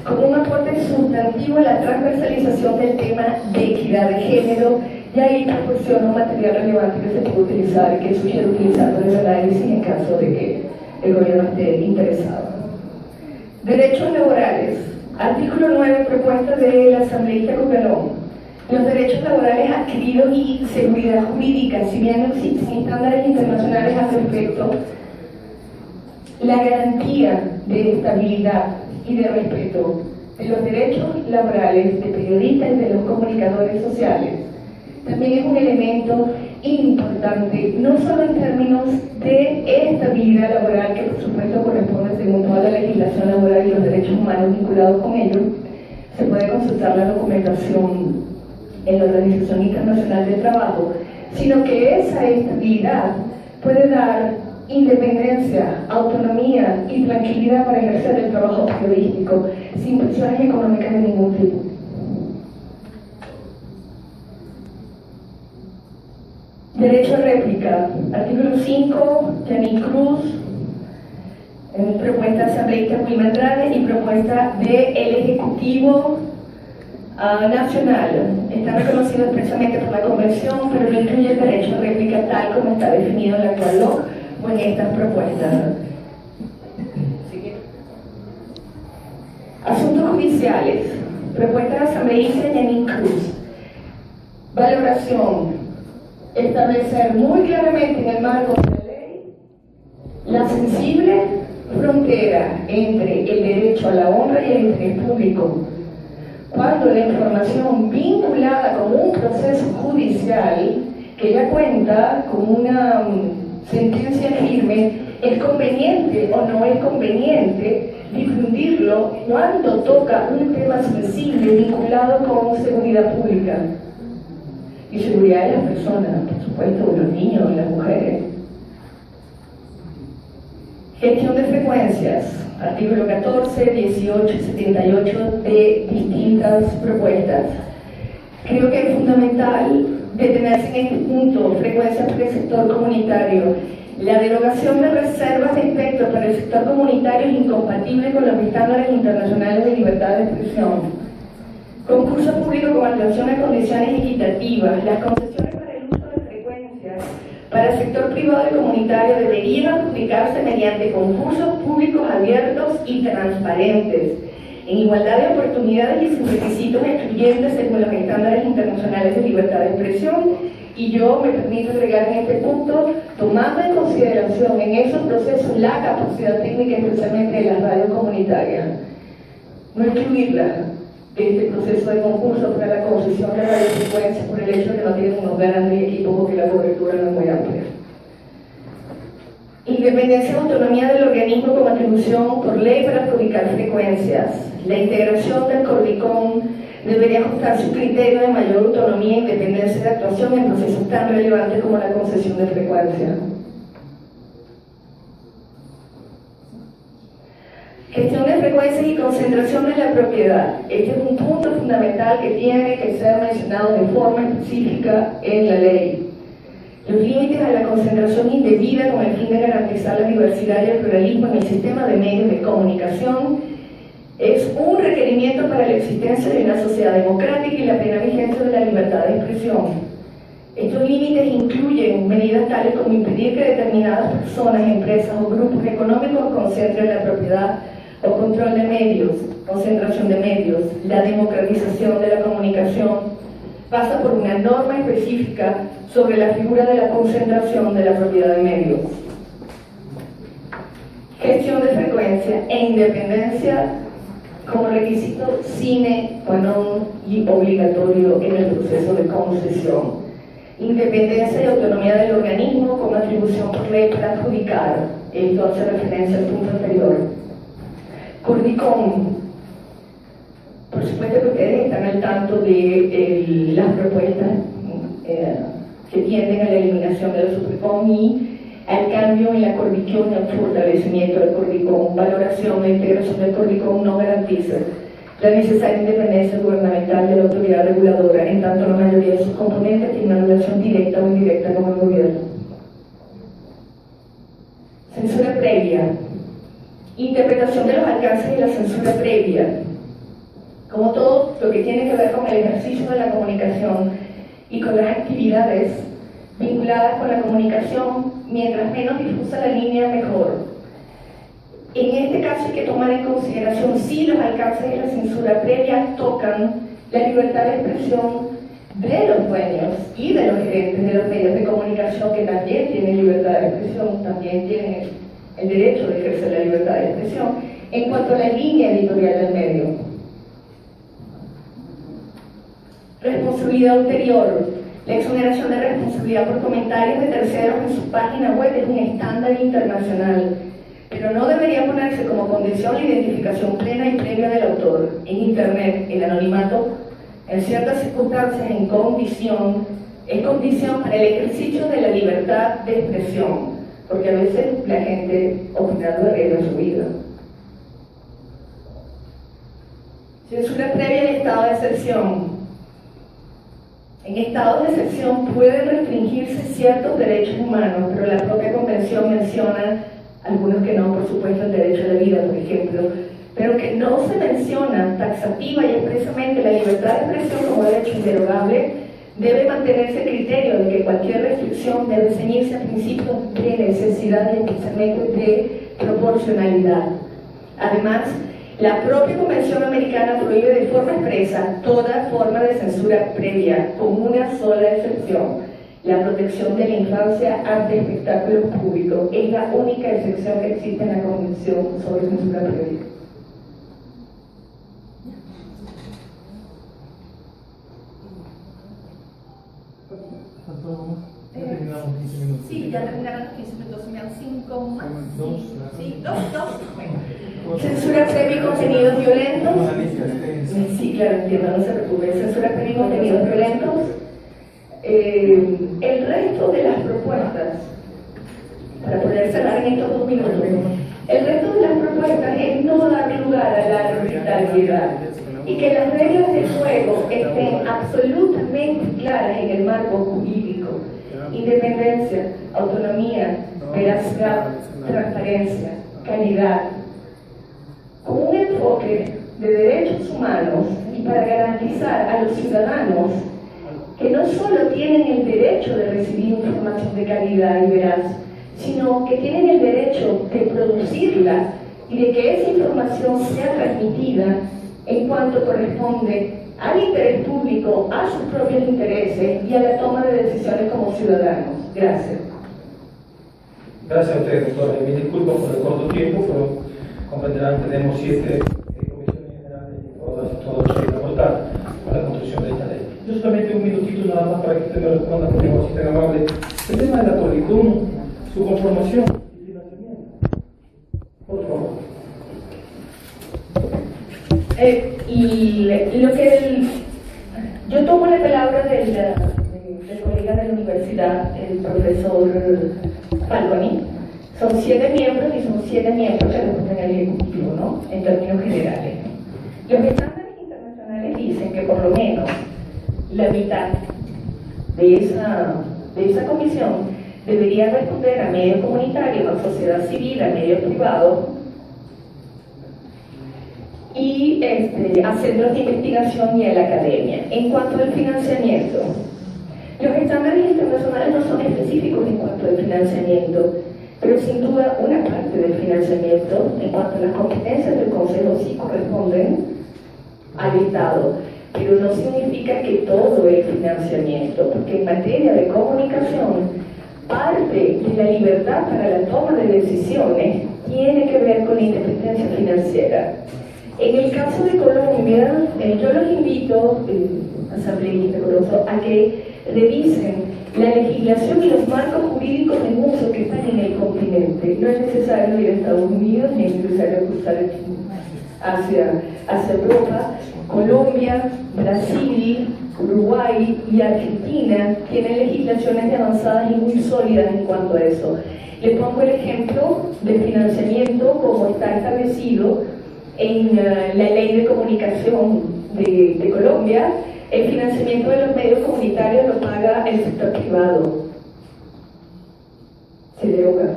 como un aporte sustantivo a la transversalización del tema de equidad de género, y ahí proporciona un material relevante que se puede utilizar y que sugiere utilizar para el análisis en caso de que el gobierno esté interesado. Derechos laborales. Artículo 9, propuesta de la asambleísta Cucalón. Los derechos laborales adquiridos y seguridad jurídica, si bien no existen estándares internacionales al respecto, la garantía de estabilidad y de respeto de los derechos laborales de periodistas y de los comunicadores sociales también es un elemento importante, no solo en términos de estabilidad laboral, que por supuesto corresponde según toda la legislación laboral y los derechos humanos vinculados con ello. Se puede consultar la documentación en la Organización Internacional del Trabajo, sino que esa estabilidad puede dar independencia, autonomía y tranquilidad para ejercer el trabajo periodístico sin presiones económicas de ningún tipo. Derecho a réplica. Artículo 5, Yanin Cruz, propuesta de asambleísta Wilma Andrade y propuesta del Ejecutivo Nacional. Está reconocido expresamente por la Convención, pero no incluye el derecho a réplica tal como está definido en la actual LOC o en estas propuestas. Asuntos judiciales. Propuesta de asambleísta Yanin Cruz. valoración, establecer muy claramente en el marco de la ley la sensible frontera entre el derecho a la honra y el interés público, cuando la información vinculada con un proceso judicial que ya cuenta con una sentencia firme, es conveniente o no es conveniente difundirlo cuando toca un tema sensible vinculado con seguridad pública y seguridad de las personas, por supuesto, los niños y las mujeres. Gestión de frecuencias, artículo 14, 18 y 78 de distintas propuestas. Creo que es fundamental detenerse en este punto, frecuencias para el sector comunitario. La derogación de reservas de espectro para el sector comunitario es incompatible con los estándares internacionales de libertad de expresión. Concurso público con atención a condiciones equitativas. Las concesiones para el uso de frecuencias para el sector privado y comunitario deberían adjudicarse mediante concursos públicos abiertos y transparentes, en igualdad de oportunidades y sin requisitos excluyentes según los estándares internacionales de libertad de expresión. Y yo me permito agregar en este punto, tomando en consideración en esos procesos la capacidad técnica, especialmente de las radios comunitarias, no excluirla de este proceso de concurso para la concesión de radiofrecuencias por el hecho de que no tienen unos grandes equipos porque la cobertura no es muy amplia. Independencia y autonomía del organismo con atribución por ley para adjudicar frecuencias. La integración del Cordicom debería ajustar su criterio de mayor autonomía e independencia de actuación en procesos tan relevantes como la concesión de frecuencia. Gestión de frecuencias y concentración de la propiedad. Este es un punto fundamental que tiene que ser mencionado de forma específica en la ley. Los límites a la concentración indebida con el fin de garantizar la diversidad y el pluralismo en el sistema de medios de comunicación es un requerimiento para la existencia de una sociedad democrática y la plena vigencia de la libertad de expresión. Estos límites incluyen medidas tales como impedir que determinadas personas, empresas o grupos económicos concentren la propiedad o control de medios, concentración de medios. La democratización de la comunicación pasa por una norma específica sobre la figura de la concentración de la propiedad de medios. Gestión de frecuencia e independencia como requisito sine qua non y obligatorio en el proceso de concesión. Independencia y autonomía del organismo con atribución por ley para adjudicar. Esto hace referencia al punto anterior. Cordicom. Por supuesto que ustedes están al tanto de las propuestas que tienden a la eliminación de la Supercom y al cambio en la Cordicom y al fortalecimiento del Cordicom. Valoración, la integración del Cordicom no garantiza la necesaria independencia gubernamental de la autoridad reguladora, en tanto la mayoría de sus componentes tienen una relación directa o indirecta con el gobierno. Censura previa. Interpretación de los alcances de la censura previa. Como todo lo que tiene que ver con el ejercicio de la comunicación y con las actividades vinculadas con la comunicación, mientras menos difusa la línea, mejor. En este caso hay que tomar en consideración si los alcances de la censura previa tocan la libertad de expresión de los dueños y de los gerentes de los medios de comunicación, que también tienen libertad de expresión, también tienen el derecho de ejercer la libertad de expresión, en cuanto a la línea editorial del medio. Responsabilidad ulterior. La exoneración de responsabilidad por comentarios de terceros en su página web es un estándar internacional, pero no debería ponerse como condición la identificación plena y previa del autor. En Internet, el anonimato, en ciertas circunstancias, es condición para el ejercicio de la libertad de expresión, porque a veces la gente opinando arregla su vida. Censura previa y estado de excepción. En estados de excepción pueden restringirse ciertos derechos humanos, pero la propia convención menciona algunos que no, por supuesto, el derecho a la vida, por ejemplo, pero que no se menciona taxativa y expresamente la libertad de expresión como derecho inderogable. Debe mantenerse el criterio de que cualquier restricción debe ceñirse a principios de necesidad y especialmente de proporcionalidad. Además, La propia Convención Americana prohíbe de forma expresa toda forma de censura previa, con una sola excepción: la protección de la infancia ante espectáculos públicos. Es la única excepción que existe en la Convención sobre censura previa. Sí, ya terminaron los 15 minutos, me dan 5 más. Sí, dos. Censura previa y contenidos violentos. Sí, claro, entiendo, no se preocupe. Censura previa y contenidos violentos. El resto de las propuestas, para poder cerrar en estos 2 minutos, el resto de las propuestas es no dar lugar a la arbitrariedad y que las reglas del juego estén absolutamente claras en el marco jurídico: independencia, autonomía, veracidad, transparencia, calidad, con un enfoque de derechos humanos y para garantizar a los ciudadanos que no solo tienen el derecho de recibir información de calidad y veraz, sino que tienen el derecho de producirla y de que esa información sea transmitida en cuanto corresponde al interés público, a sus propios intereses y a la toma de decisiones como ciudadanos. Gracias. Gracias a ustedes, doctora. Me disculpo por el corto tiempo, pero comprenderán, tenemos 7 comisiones generales y todo lo que hay que aportar para la construcción de esta ley. Yo solamente un minutito nada más para que usted me responda, por favor, si tan amable. El tema de la Colicum, su conformación y financiamiento. Por favor. Yo tomo la palabra del colega de la universidad, el profesor Falconi. Son 7 miembros y son 7 miembros que representan el Ejecutivo, ¿no? En términos generales. Los estándares internacionales dicen que por lo menos la mitad de esa comisión debería responder a medios comunitarios, a sociedad civil, a medios privados y a centros de investigación y a la academia. En cuanto al financiamiento, los estándares internacionales no son específicos en cuanto al financiamiento, pero sin duda una parte del financiamiento, en cuanto a las competencias del Consejo, sí corresponden al Estado, pero no significa que todo el financiamiento, porque en materia de comunicación, parte de la libertad para la toma de decisiones tiene que ver con la independencia financiera. En el caso de Colombia, yo los invito, asambleístas, a que revisen la legislación y los marcos jurídicos en uso que están en el continente. No es necesario ir a Estados Unidos, ni es necesario cruzar hacia Europa. Colombia, Brasil, Uruguay y Argentina tienen legislaciones avanzadas y muy sólidas en cuanto a eso. Les pongo el ejemplo del financiamiento como está establecido en la Ley de Comunicación de Colombia. El financiamiento de los medios comunitarios lo paga el sector privado. Se deroga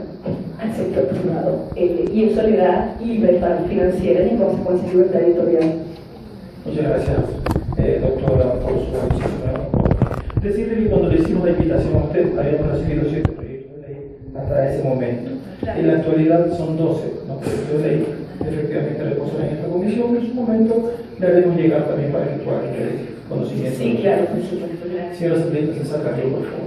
al sector privado. Y eso le da libertad financiera y en consecuencia libertad editorial. Muchas gracias, doctora, por su audición. Decirle que cuando le hicimos la invitación a usted, habíamos recibido 7 proyectos de ley hasta ese momento. En la actualidad son 12 proyectos de ley. Efectivamente reposan en esta comisión. En su momento le haremos llegar también para que pueda tener conocimiento. Sí, claro, por supuesto. Señora Presidenta, se saca yo, por favor.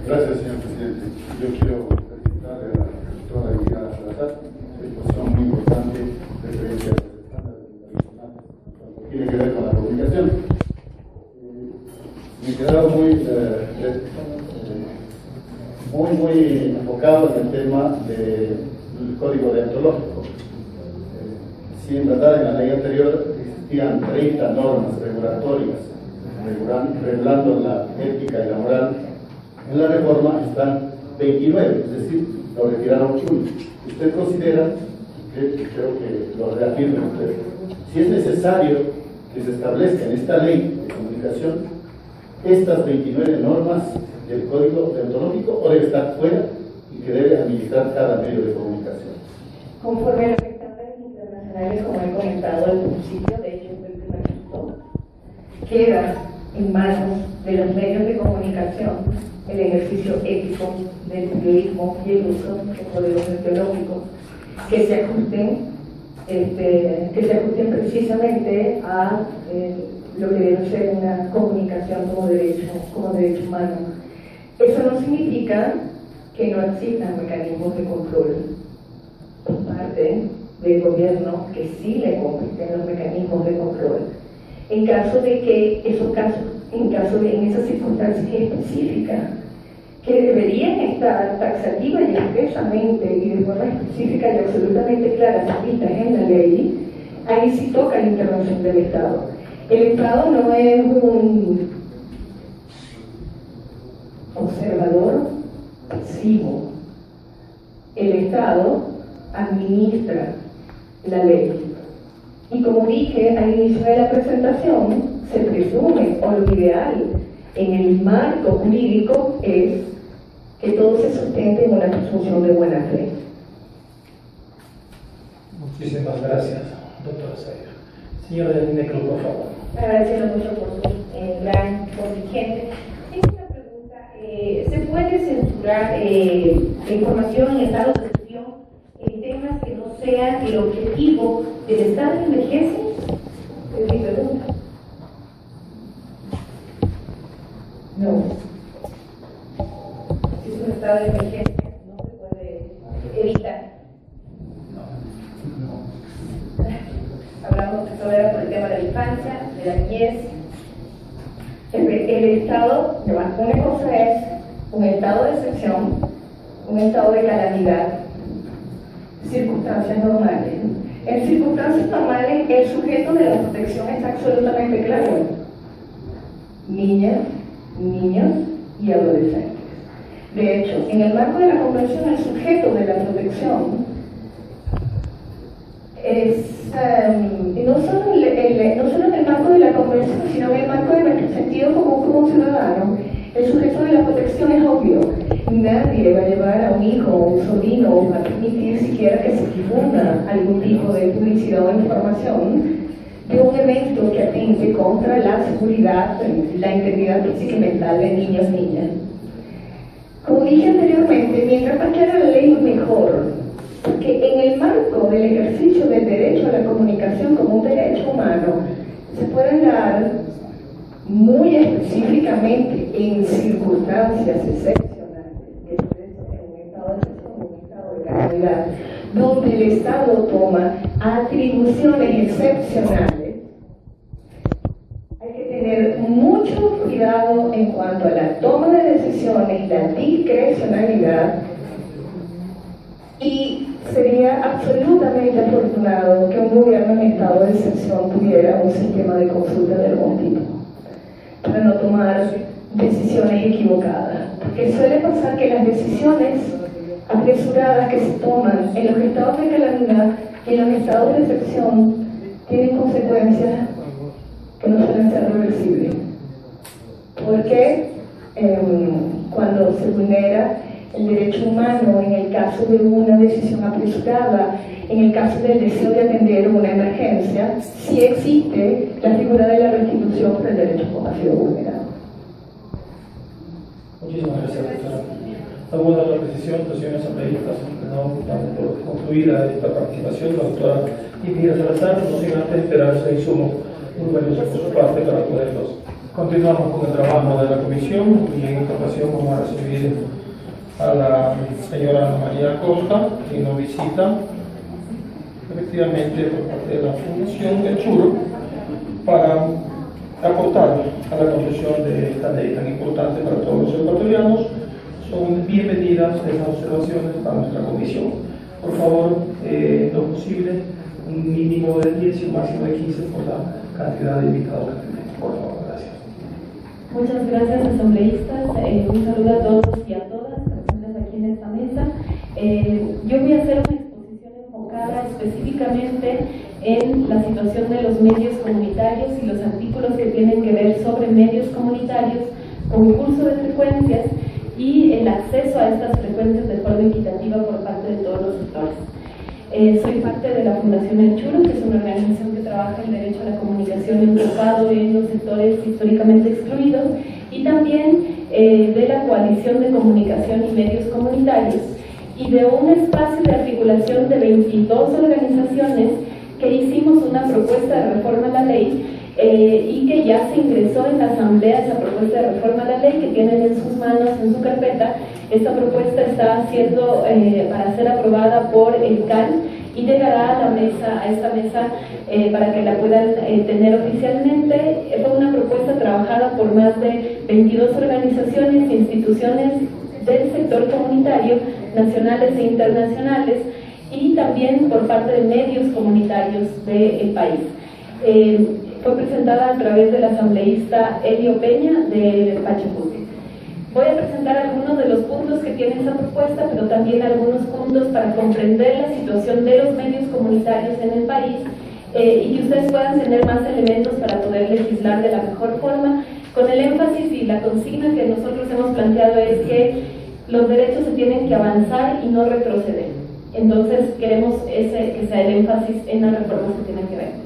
Gracias, señor presidente. Yo quiero felicitar a la doctora Liliana Salazar, una exposición muy importante referente a los estándares internacionales cuando tiene que ver con la comunicación. Me he quedado muy enfocado en el tema del código deontológico. Si en verdad en la ley anterior existían 30 normas regulatorias regulando la ética y la moral, en la reforma están 29, es decir, lo retiraron 1. ¿Usted considera, creo que lo reafirma usted, si es necesario que se establezca en esta ley de comunicación estas 29 normas del código deontológico o debe estar fuera y que debe administrar cada medio de comunicación? Conforme a los estándares internacionales, como he comentado al principio, de hecho fue el primer punto, queda en manos de los medios de comunicación el ejercicio ético del periodismo y el uso del código deontológico. que se ajusten precisamente a lo que debe ser una comunicación como derecho humano. Eso no significa que no existan mecanismos de control por parte del gobierno que sí le competen los mecanismos de control. En caso de que en esas circunstancias específicas que deberían estar taxativas y expresamente y de forma específica y absolutamente clara vistas en la ley, ahí sí toca la intervención del Estado. El Estado no es un observador pasivo. El Estado administra la ley. Y como dije al inicio de la presentación, se presume, o lo ideal en el marco jurídico es que todo se sustente en una presunción de buena fe. Muchísimas gracias, doctora Sayra. Señora Necro, por favor. Agradeciendo mucho por su gran contingente. Tengo una pregunta. ¿Se puede censurar información en estado de excepción en temas que no sean el objetivo del estado de emergencia? Es mi pregunta. No. Si es un estado de emergencia, no se puede evitar. Hablamos sobre por el tema de la infancia, de la niñez. El Estado, una cosa es un estado de excepción, un estado de calamidad, circunstancias normales. En circunstancias normales, el sujeto de la protección está absolutamente claro: niñas, niños y adolescentes. De hecho, en el marco de la Convención, el sujeto de la protección es no solo en el marco de la Convención, sino en el marco de nuestro sentido común como ciudadano. El sujeto de la protección es obvio. Nadie va a llevar a un hijo o un sobrino o va a permitir siquiera que se difunda algún tipo de publicidad o información de un evento que atente contra la seguridad, la integridad física y mental de niños y niñas. Como dije anteriormente, mientras más clara la ley, mejor. Porque en el marco del ejercicio del derecho a la comunicación como un derecho humano, se pueden dar muy específicamente en circunstancias excepcionales, que puede ser un estado de excepción, un estado de calamidad, donde el Estado toma atribuciones excepcionales. Hay que tener mucho cuidado en cuanto a la toma de decisiones, la discrecionalidad, y sería absolutamente afortunado que un gobierno en estado de excepción tuviera un sistema de consulta de algún tipo para no tomar decisiones equivocadas, porque suele pasar que las decisiones apresuradas que se toman en los estados de calamidad y en los estados de excepción tienen consecuencias que no suelen ser reversibles, porque cuando se vulnera el derecho humano en el caso de una decisión apresurada, en el caso del deseo de atender una emergencia, sí existe la figura de la restitución por el derecho como ha sido vulnerado. Muchísimas gracias, doctora. ¿Alguna otra precisión, señores asambleístas? No, damos por concluida esta participación de la doctora Indira Salazar, no sin antes esperarse insumos muy valiosos por su parte para poderlos. Continuamos con el trabajo de la comisión y en esta ocasión vamos a recibir a la señora Ana María Costa, que nos visita efectivamente por parte de la Fundación del Churo para aportar a la construcción de esta ley tan importante para todos los ecuatorianos. Son bienvenidas esas observaciones para nuestra comisión. Por favor, lo posible, un mínimo de 10 y un máximo de 15 por la cantidad de invitados que tenemos. Por favor, gracias. Muchas gracias, asambleístas. Un saludo a todos y a todas presentes aquí en esta mesa. Yo voy a hacer una exposición enfocada específicamente en la situación de los medios comunitarios y los artículos que tienen que ver sobre medios comunitarios, concurso de frecuencias y el acceso a estas frecuencias de forma equitativa por parte de todos los sectores. Soy parte de la Fundación El Churo, que es una organización que trabaja el derecho a la comunicación enfocado en los sectores históricamente excluidos, y también de la Coalición de Comunicación y Medios Comunitarios, y de un espacio de articulación de 22 organizaciones que hicimos una propuesta de reforma a la ley y que ya se ingresó en la Asamblea esa propuesta de reforma a la ley que tienen en sus manos, en su carpeta. Esta propuesta está siendo para ser aprobada por el CAN y llegará a esta mesa para que la puedan tener oficialmente. Fue una propuesta trabajada por más de 22 organizaciones e instituciones del sector comunitario, nacionales e internacionales, y también por parte de medios comunitarios del país. Fue presentada a través del asambleísta Elio Peña de Pachacuti. Voy a presentar algunos de los puntos que tiene esa propuesta, pero también algunos puntos para comprender la situación de los medios comunitarios en el país y que ustedes puedan tener más elementos para poder legislar de la mejor forma, con el énfasis y la consigna que nosotros hemos planteado es que los derechos se tienen que avanzar y no retroceder. Entonces queremos que sea el énfasis en las reformas que tienen que ver.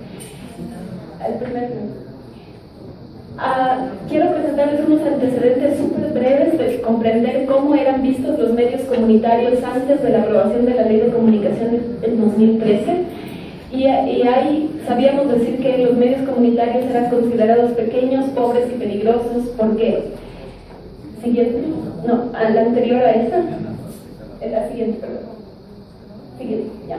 El primer punto. Quiero presentarles unos antecedentes súper breves de comprender cómo eran vistos los medios comunitarios antes de la aprobación de la Ley de Comunicación en 2013. Y ahí sabíamos decir que los medios comunitarios eran considerados pequeños, pobres y peligrosos. ¿Por qué? Siguiente. No, a la anterior a esta. La siguiente, perdón. Siguiente, ya.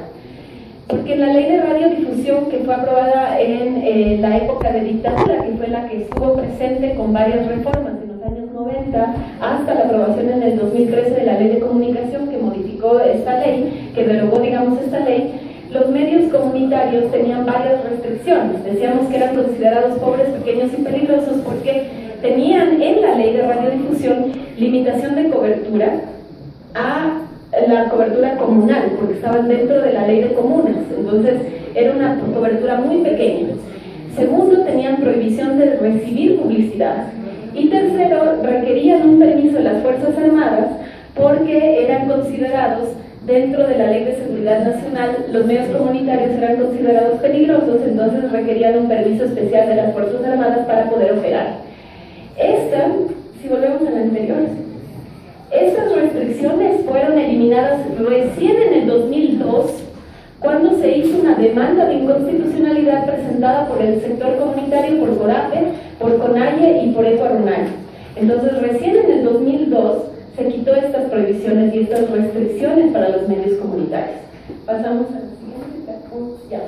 Porque la ley de radiodifusión que fue aprobada en la época de dictadura, que fue la que estuvo presente con varias reformas en los años 90, hasta la aprobación en el 2013 de la ley de comunicación que modificó esta ley, que derogó, digamos, esta ley, los medios comunitarios tenían varias restricciones. Decíamos que eran considerados pobres, pequeños y peligrosos porque tenían en la ley de radiodifusión limitación de cobertura a la cobertura comunal, porque estaban dentro de la ley de comunas, entonces era una cobertura muy pequeña. Segundo, tenían prohibición de recibir publicidad. Y tercero, requerían un permiso de las Fuerzas Armadas porque eran considerados, dentro de la Ley de Seguridad Nacional, los medios comunitarios eran considerados peligrosos, entonces requerían un permiso especial de las Fuerzas Armadas para poder operar. Si volvemos a la anterior, estas restricciones fueron eliminadas recién en el 2002, cuando se hizo una demanda de inconstitucionalidad presentada por el sector comunitario, por CORAPE, por CONAIE y por ECOARUNAI. Entonces, recién en el 2002 se quitó estas prohibiciones y estas restricciones para los medios comunitarios. Pasamos a la siguiente. Ya.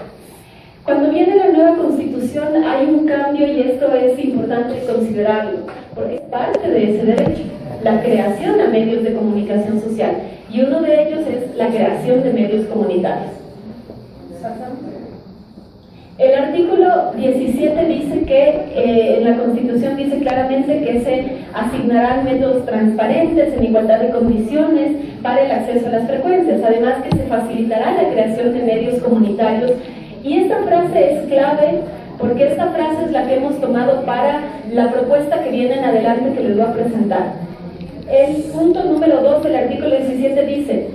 Cuando viene la nueva Constitución hay un cambio y esto es importante considerarlo, porque es parte de ese derecho, la creación a medios de comunicación social, y uno de ellos es la creación de medios comunitarios. El artículo 17 dice que en la Constitución dice claramente que se asignarán métodos transparentes en igualdad de condiciones para el acceso a las frecuencias, además que se facilitará la creación de medios comunitarios. Y esta frase es clave porque esta frase es la que hemos tomado para la propuesta que viene en adelante que les voy a presentar. El punto número 2 del artículo 17 dice: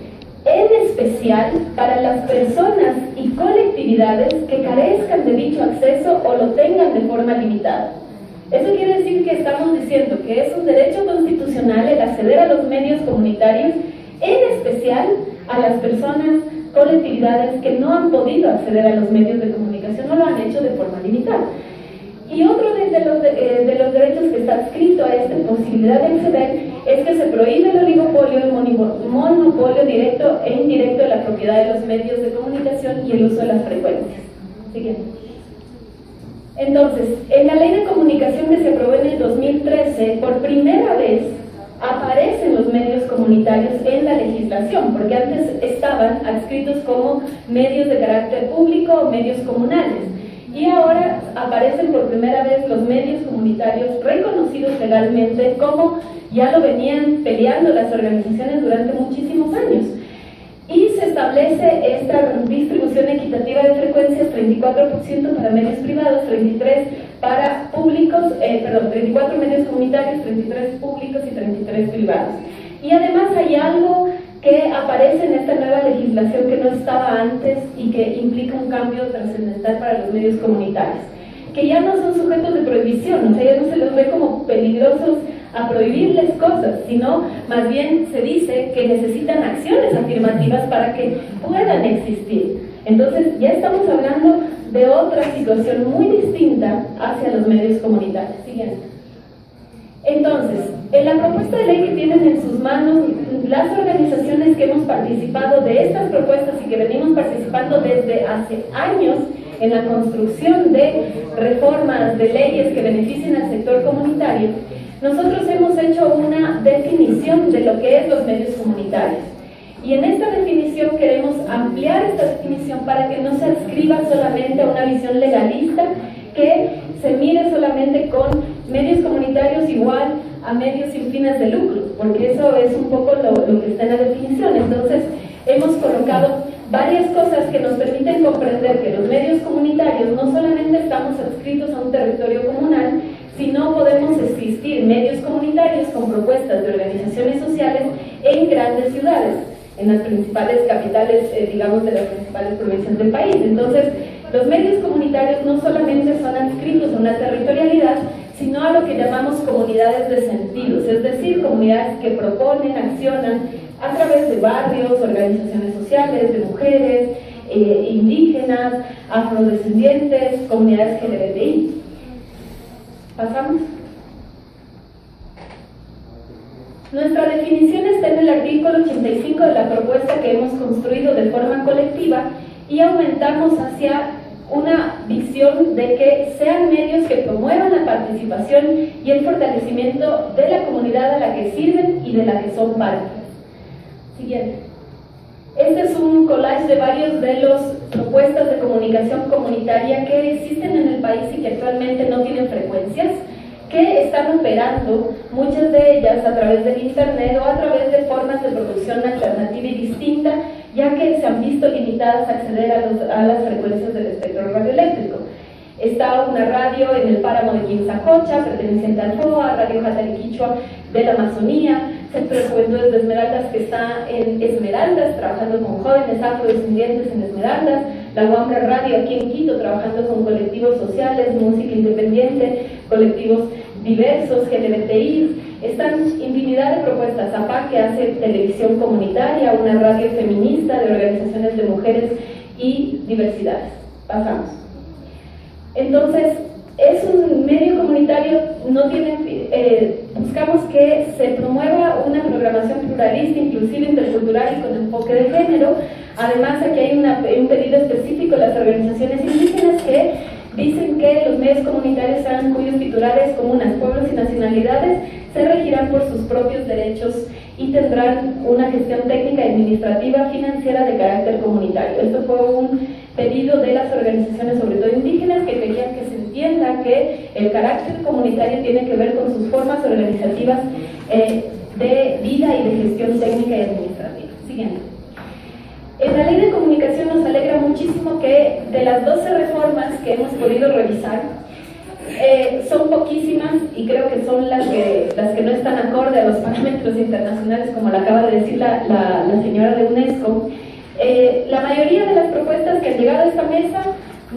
en especial para las personas y colectividades que carezcan de dicho acceso o lo tengan de forma limitada. Eso quiere decir que estamos diciendo que es un derecho constitucional el acceder a los medios comunitarios, en especial a las personas, colectividades que no han podido acceder a los medios de comunicación, no lo han hecho de forma limitada. Y otro de los derechos que está adscrito a esta posibilidad de acceder es que se prohíbe el oligopolio, el monopolio directo e indirecto de la propiedad de los medios de comunicación y el uso de las frecuencias. Siguiente. Entonces, en la Ley de Comunicación que se aprobó en el 2013, por primera vez aparecen los medios comunitarios en la legislación, porque antes estaban adscritos como medios de carácter público o medios comunales. Y ahora aparecen por primera vez los medios comunitarios reconocidos legalmente, como ya lo venían peleando las organizaciones durante muchísimos años. Y se establece esta distribución equitativa de frecuencias: 34% para medios privados, 33 para públicos, 34 medios comunitarios, 33 públicos y 33 privados. Y además hay algo que aparece en esta nueva legislación que no estaba antes y que implica un cambio trascendental para los medios comunitarios, que ya no son sujetos de prohibición, o sea, ya no se los ve como peligrosos a prohibirles cosas, sino más bien se dice que necesitan acciones afirmativas para que puedan existir. Entonces ya estamos hablando de otra situación muy distinta hacia los medios comunitarios. Siguiente. Entonces, en la propuesta de ley que tienen en sus manos, las organizaciones que hemos participado de estas propuestas y que venimos participando desde hace años en la construcción de reformas, de leyes que beneficien al sector comunitario, nosotros hemos hecho una definición de lo que es los medios comunitarios. Y en esta definición queremos ampliar esta definición para que no se adscriba solamente a una visión legalista que se mire solamente con medios comunitarios igual a medios sin fines de lucro, porque eso es un poco lo que está en la definición. Entonces, hemos colocado varias cosas que nos permiten comprender que los medios comunitarios no solamente estamos adscritos a un territorio comunal, sino podemos existir medios comunitarios con propuestas de organizaciones sociales en grandes ciudades, en las principales capitales, digamos, de las principales provincias del país. Entonces, los medios comunitarios no solamente son adscritos a una territorialidad, sino a lo que llamamos comunidades de sentidos, es decir, comunidades que proponen, accionan a través de barrios, organizaciones sociales, de mujeres, indígenas, afrodescendientes, comunidades LGBTI. ¿Pasamos? Nuestra definición está en el artículo 85 de la propuesta que hemos construido de forma colectiva y aumentamos hacia una visión de que sean medios que promuevan la participación y el fortalecimiento de la comunidad a la que sirven y de la que son parte. Siguiente. Este es un collage de varios de las propuestas de comunicación comunitaria que existen en el país y que actualmente no tienen frecuencias, que están operando, muchas de ellas a través del internet o a través de formas de producción alternativa y distinta, ya que se han visto limitadas a acceder a las frecuencias del espectro radioeléctrico. Está una radio en el páramo de Quimsacocha, perteneciente al FOA, Radio Jatariquichua de la Amazonía, Centro de Juventudes de Esmeraldas, que está en Esmeraldas, trabajando con jóvenes afrodescendientes en Esmeraldas, la Huambra Radio aquí en Quito, trabajando con colectivos sociales, música independiente, colectivos diversos, LGBTI. Están infinidad de propuestas. APA, que hace televisión comunitaria, una radio feminista de organizaciones de mujeres y diversidades. Pasamos. Entonces, es un medio comunitario, no tiene, buscamos que se promueva una programación pluralista, inclusiva, intercultural y con enfoque de género. Además, aquí hay un pedido específico de las organizaciones indígenas que dicen que los medios comunitarios serán cuyos titulares, comunas, pueblos y nacionalidades se regirán por sus propios derechos y tendrán una gestión técnica y administrativa financiera de carácter comunitario. Esto fue un pedido de las organizaciones, sobre todo indígenas, que querían que se entienda que el carácter comunitario tiene que ver con sus formas organizativas de vida y de gestión técnica y administrativa. Siguiente. En la ley de comunicación nos alegra muchísimo que de las 12 reformas que hemos podido revisar, son poquísimas y creo que son las que no están acorde a los parámetros internacionales, como lo acaba de decir la señora de UNESCO. La mayoría de las propuestas que han llegado a esta mesa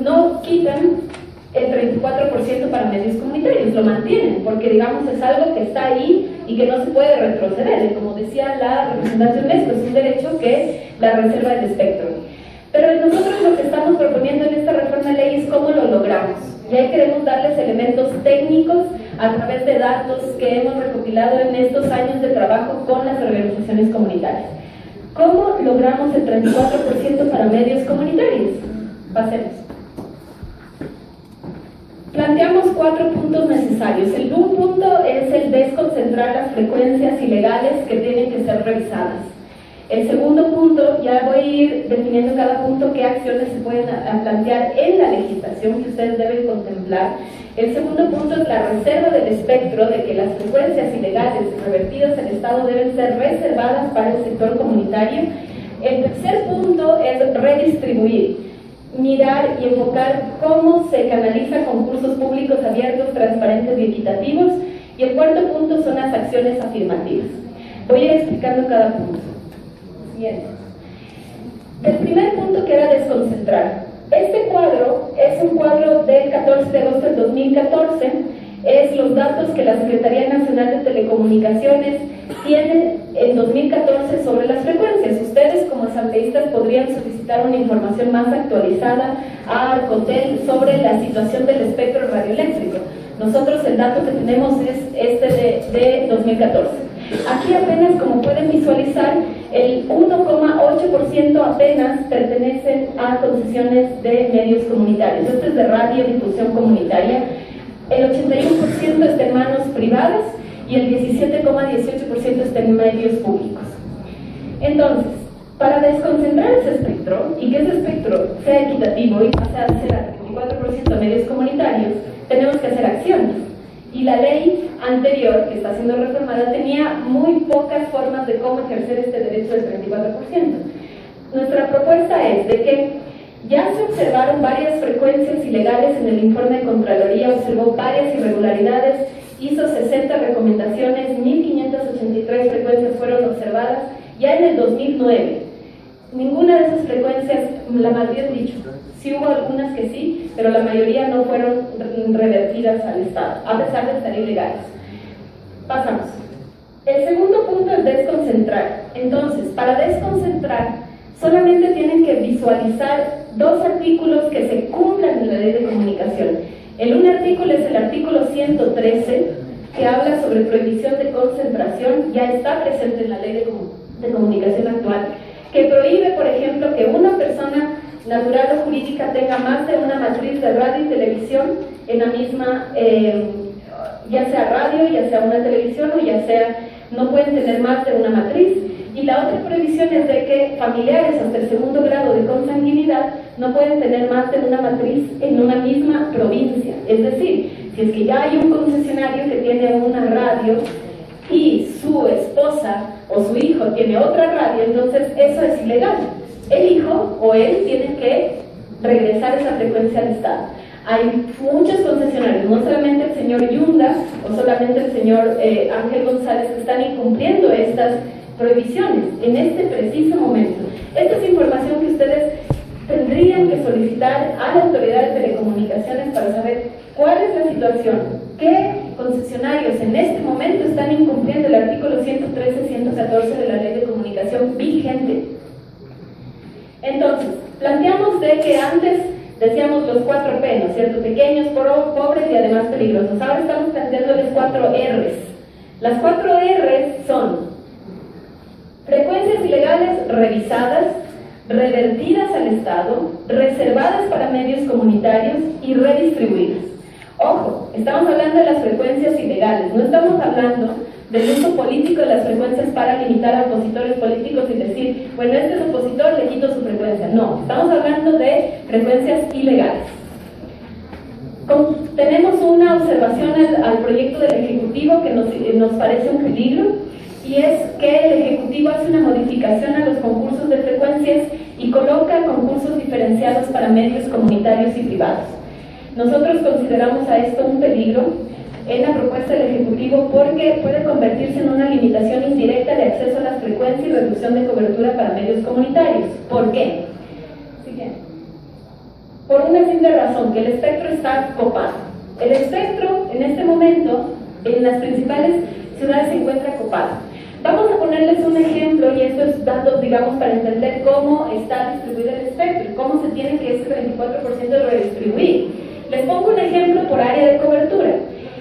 no quitan el 34% para medios comunitarios, lo mantienen, porque digamos es algo que está ahí y que no se puede retroceder. Como decía la representante de UNESCO, es un derecho que la reserva del espectro. Pero nosotros lo que estamos proponiendo en esta reforma de ley es cómo lo logramos. Y ahí queremos darles elementos técnicos a través de datos que hemos recopilado en estos años de trabajo con las organizaciones comunitarias. ¿Cómo logramos el 34% para medios comunitarios? Pasemos. Planteamos 4 puntos necesarios. El un punto es el desconcentrar las frecuencias ilegales que tienen que ser revisadas. El segundo punto, ya voy a ir definiendo cada punto qué acciones se pueden plantear en la legislación que ustedes deben contemplar. El segundo punto es la reserva del espectro, de que las frecuencias ilegales revertidas al Estado deben ser reservadas para el sector comunitario. El tercer punto es redistribuir, mirar y enfocar cómo se canaliza concursos públicos abiertos, transparentes y equitativos. Y el cuarto punto son las acciones afirmativas. Voy a ir explicando cada punto. Bien. El primer punto que era desconcentrar. Este cuadro es un cuadro del 14 de agosto del 2014 es los datos que la Secretaría Nacional de Telecomunicaciones tiene en 2014 sobre las frecuencias. Ustedes como asambleístas podrían solicitar una información más actualizada a Arcotel sobre la situación del espectro radioeléctrico. Nosotros el dato que tenemos es este de 2014. Aquí apenas, como pueden visualizar, el 1,8% apenas pertenecen a concesiones de medios comunitarios. Esto es de radiodifusión comunitaria. El 81% está en manos privadas y el 17,18% está en medios públicos. Entonces, para desconcentrar ese espectro y que ese espectro sea equitativo y pase a ser a 24% de medios comunitarios, tenemos que hacer acciones. Y la ley anterior, que está siendo reformada, tenía muy pocas formas de cómo ejercer este derecho del 34%. Nuestra propuesta es de que ya se observaron varias frecuencias ilegales en el informe de Contraloría, observó varias irregularidades, hizo 60 recomendaciones, 1.583 frecuencias fueron observadas ya en el 2009. Ninguna de esas frecuencias, la más bien dicho, sí hubo algunas que sí, pero la mayoría no fueron revertidas al Estado, a pesar de estar ilegales. Pasamos. El segundo punto es desconcentrar. Entonces, para desconcentrar, solamente tienen que visualizar dos artículos que se cumplan en la Ley de Comunicación. Un artículo es el artículo 113, que habla sobre prohibición de concentración, ya está presente en la Ley de Comunicación actual, que prohíbe, por ejemplo, que una persona natural o jurídica tenga más de una matriz de radio y televisión en la misma, ya sea radio, ya sea una televisión o ya sea, no pueden tener más de una matriz. Y la otra prohibición es de que familiares hasta el segundo grado de consanguinidad no pueden tener más de una matriz en una misma provincia. Es decir, si es que ya hay un concesionario que tiene una radio y su esposa o su hijo tiene otra radio, entonces eso es ilegal. El hijo o él tiene que regresar esa frecuencia al Estado. Hay muchos concesionarios, no solamente el señor Yunda o solamente el señor Ángel González, que están incumpliendo estas prohibiciones en este preciso momento. Esta es información que ustedes tendrían que solicitar a la Autoridad de Telecomunicaciones para saber cuál es la situación, qué concesionarios en este momento están incumpliendo el artículo 113-114 de la Ley de Comunicación vigente. Entonces, planteamos de que antes decíamos los 4P, ¿no es cierto? Pequeños, pobres y además peligrosos. Ahora estamos planteándoles 4 Rs. Las 4 Rs son frecuencias ilegales revisadas, revertidas al Estado, reservadas para medios comunitarios y redistribuidas. Ojo, estamos hablando de las frecuencias ilegales, no estamos hablando del uso político de las frecuencias para limitar a opositores políticos y decir, bueno, este es opositor, le quito su frecuencia. No, estamos hablando de frecuencias ilegales. Tenemos una observación al proyecto del Ejecutivo que nos parece un peligro, y es que el Ejecutivo hace una modificación a los concursos de frecuencias y coloca concursos diferenciados para medios comunitarios y privados. Nosotros consideramos a esto un peligro en la propuesta del Ejecutivo porque puede convertirse en una limitación indirecta de acceso a las frecuencias y reducción de cobertura para medios comunitarios. ¿Por qué? Siguiente. Por una simple razón, que el espectro está copado. El espectro en este momento en las principales ciudades se encuentra copado. Vamos a ponerles un ejemplo, y estos datos, digamos, para entender cómo está distribuido el espectro y cómo se tiene que ese 24% redistribuir. Les pongo un ejemplo por área de cobertura.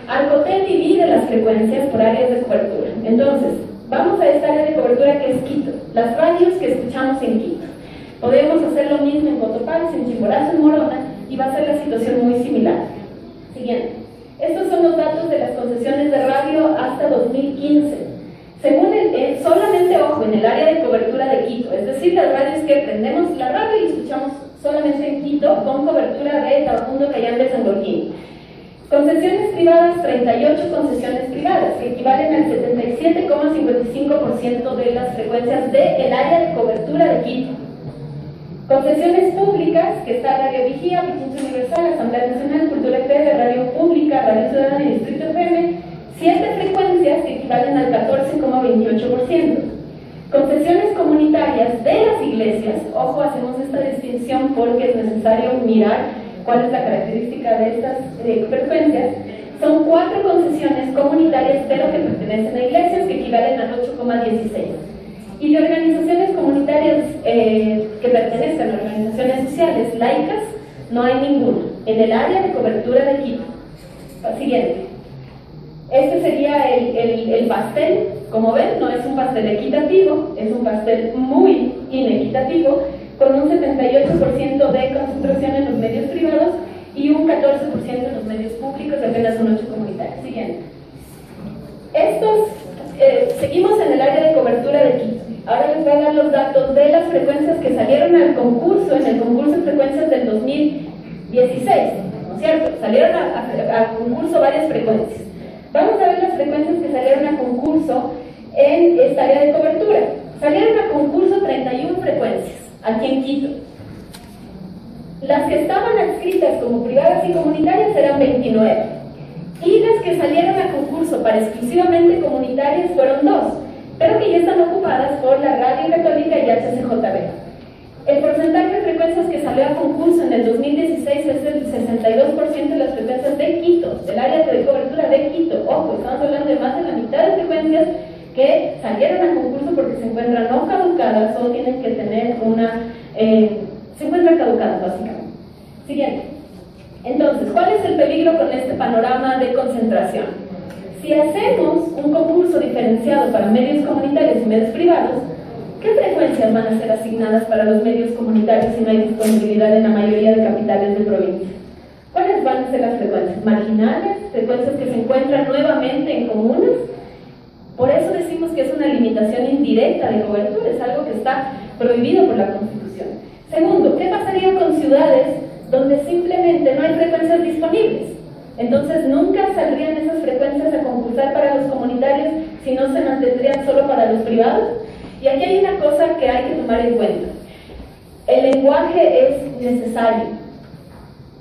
Arcotel divide las frecuencias por áreas de cobertura. Entonces, vamos a esta área de cobertura que es Quito, las radios que escuchamos en Quito. Podemos hacer lo mismo en Cotopaxi, en Chimborazo, en Morona, y va a ser la situación muy similar. Siguiente. Estos son los datos de las concesiones de radio hasta 2015. Según solamente, ojo, en el área de cobertura de Quito, es decir, las radios que prendemos la radio y escuchamos solamente en Quito, con cobertura de Tabacundo, Cayambe, San Joaquín. Concesiones privadas, 38 concesiones privadas, que equivalen al 77,55% de las frecuencias del área de cobertura de Quito. Concesiones públicas, que está Radio Vigía, Pichincha Universal, Asamblea Nacional, Cultura FM, Radio Pública, Radio Ciudadana y Distrito FM, 7 frecuencias que equivalen al 14,28%. Concesiones comunitarias de las iglesias, ojo, hacemos esta distinción porque es necesario mirar cuál es la característica de estas frecuencias, son 4 concesiones comunitarias, pero que pertenecen a iglesias, que equivalen al 8,16. Y de organizaciones comunitarias que pertenecen a organizaciones sociales laicas, no hay ninguna en el área de cobertura de Quito. Siguiente. Este sería el pastel. Como ven, no es un pastel equitativo, es un pastel muy inequitativo, con un 78% de concentración en los medios privados y un 14% en los medios públicos, y apenas un 8% comunitario. Siguiente. Seguimos en el área de cobertura de Quito. Ahora les voy a dar los datos de las frecuencias que salieron al concurso, en el concurso de frecuencias del 2016, ¿no es cierto? Salieron a concurso varias frecuencias. Vamos a ver las frecuencias que salieron a concurso en esta área de cobertura. Salieron a concurso 31 frecuencias, aquí en Quito. Las que estaban adscritas como privadas y comunitarias eran 29. Y las que salieron a concurso para exclusivamente comunitarias fueron 2, pero que ya están ocupadas por la Radio Católica y HCJB. El porcentaje de frecuencias que salió a concurso en el 2016 es el 62% de las frecuencias de Quito, del área de cobertura de Quito. Ojo, estamos hablando de más de la mitad de frecuencias que salieron a concurso porque se encuentran no caducadas o tienen que tener se encuentran caducadas básicamente. Siguiente. Entonces, ¿cuál es el peligro con este panorama de concentración? Si hacemos un concurso diferenciado para medios comunitarios y medios privados, ¿qué frecuencias van a ser asignadas para los medios comunitarios si no hay disponibilidad en la mayoría de capitales de provincia? ¿Cuáles van a ser las frecuencias? ¿Marginales? ¿Frecuencias que se encuentran nuevamente en comunas? Por eso decimos que es una limitación indirecta de cobertura, es algo que está prohibido por la Constitución. Segundo, ¿qué pasaría con ciudades donde simplemente no hay frecuencias disponibles? Entonces nunca saldrían esas frecuencias a concursar para los comunitarios, si no se mantendrían solo para los privados. Y aquí hay una cosa que hay que tomar en cuenta. El lenguaje es necesario.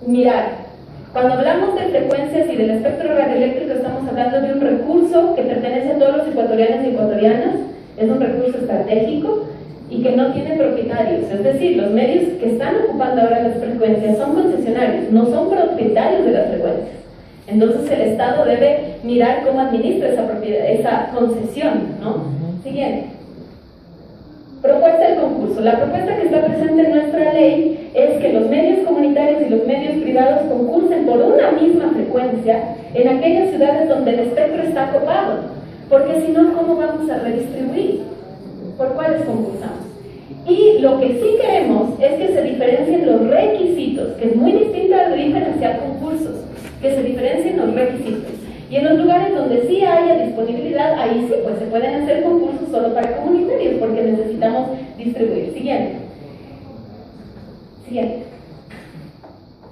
Mirar, cuando hablamos de frecuencias y del espectro radioeléctrico, estamos hablando de un recurso que pertenece a todos los ecuatorianos y ecuatorianas, es un recurso estratégico y que no tiene propietarios, es decir, los medios que están ocupando ahora las frecuencias son concesionarios, no son propietarios de las frecuencias. Entonces el Estado debe mirar cómo administra esa concesión, ¿no? Siguiente. Propuesta del concurso. La propuesta que está presente en nuestra ley es que los medios comunitarios y los medios privados concursen por una misma frecuencia en aquellas ciudades donde el espectro está copado, porque si no, ¿cómo vamos a redistribuir? ¿Por cuáles concursamos? Y lo que sí queremos es que se diferencien los requisitos, que es muy distinto a diferenciar concursos, que se diferencien los requisitos. Y en los lugares donde sí haya disponibilidad, ahí sí, pues se pueden hacer concursos solo para comunitarios, porque necesitamos distribuir. Siguiente.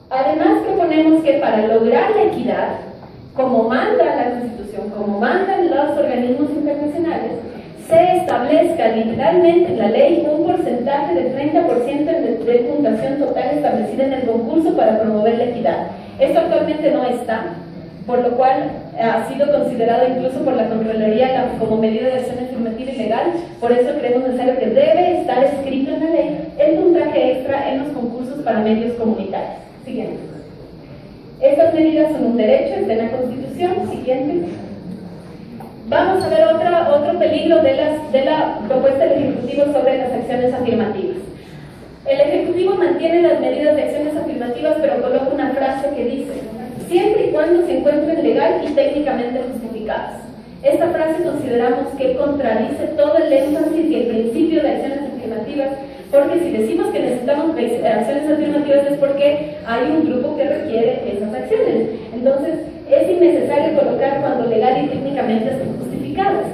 Además, proponemos que para lograr la equidad, como manda la Constitución, como mandan los organismos internacionales, se establezca literalmente en la ley un porcentaje de 30% de puntuación total establecida en el concurso para promover la equidad. Esto actualmente no está, por lo cual ha sido considerado incluso por la Contraloría como medida de acción afirmativa y legal. Por eso creemos necesario que debe estar escrito en la ley el puntaje extra en los concursos para medios comunitarios. Siguiente. Estas medidas son un derecho, está en la Constitución. Siguiente. Vamos a ver otro peligro de la propuesta del Ejecutivo sobre las acciones afirmativas. El Ejecutivo mantiene las medidas de acciones afirmativas, pero coloca una frase que dice: siempre y cuando se encuentren legal y técnicamente justificadas. Esta frase consideramos que contradice todo el énfasis y el principio de acciones afirmativas, porque si decimos que necesitamos acciones afirmativas es porque hay un grupo que requiere esas acciones. Entonces, es innecesario colocar cuando legal y técnicamente estén justificadas,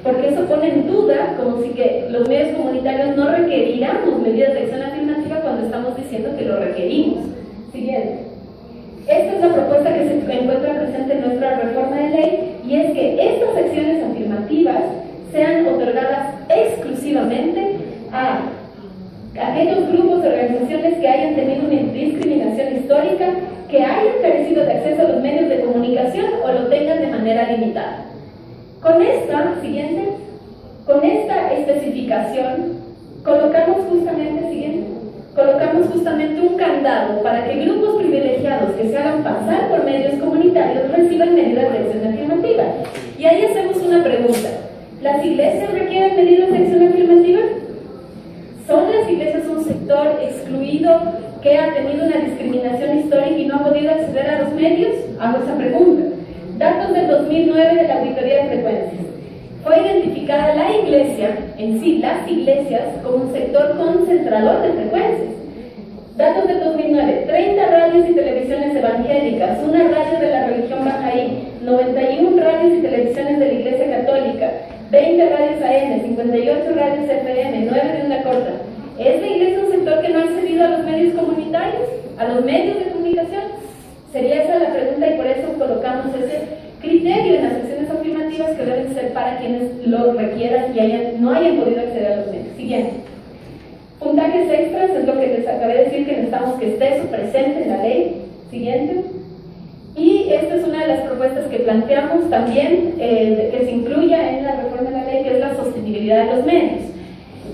porque eso pone en duda como si que los medios comunitarios no requeriramos medidas de acción afirmativa cuando estamos diciendo que lo requerimos. Siguiente. Esta es la propuesta que se encuentra presente en nuestra reforma de ley, y es que estas acciones afirmativas sean otorgadas exclusivamente a aquellos grupos de organizaciones que hayan tenido una discriminación histórica, que hayan carecido de acceso a los medios de comunicación o lo tengan de manera limitada. Con esta especificación, colocamos justamente, colocamos justamente un candado para que grupos privilegiados que se hagan pasar por medios comunitarios reciban medidas de acción afirmativa. Y ahí hacemos una pregunta: ¿las iglesias requieren medidas de acción afirmativa? ¿Son las iglesias un sector excluido que ha tenido una discriminación histórica y no ha podido acceder a los medios? Hago esa pregunta. Datos del 2009 de la Auditoría de Frecuencias. Fue identificada la iglesia, en sí, las iglesias, como un sector concentrador de frecuencias. Datos del 2009, 30 radios y televisiones evangélicas, una radio de la religión bahá'í, 91 radios y televisiones de la Iglesia Católica, 20 radios AM, 58 radios FM, 9 de onda corta. ¿Es la iglesia un sector que no ha accedido a los medios comunitarios, a los medios de comunicación? Sería esa la pregunta y por eso colocamos ese criterio en las acciones afirmativas que deben ser para quienes lo requieran y no hayan podido acceder a los medios. Siguiente. Puntajes extras es lo que les acabé de decir que necesitamos que esté eso presente en la ley. Siguiente. Y esta es una de las propuestas que planteamos también, que se incluya en la reforma de la ley, que es la sostenibilidad de los medios.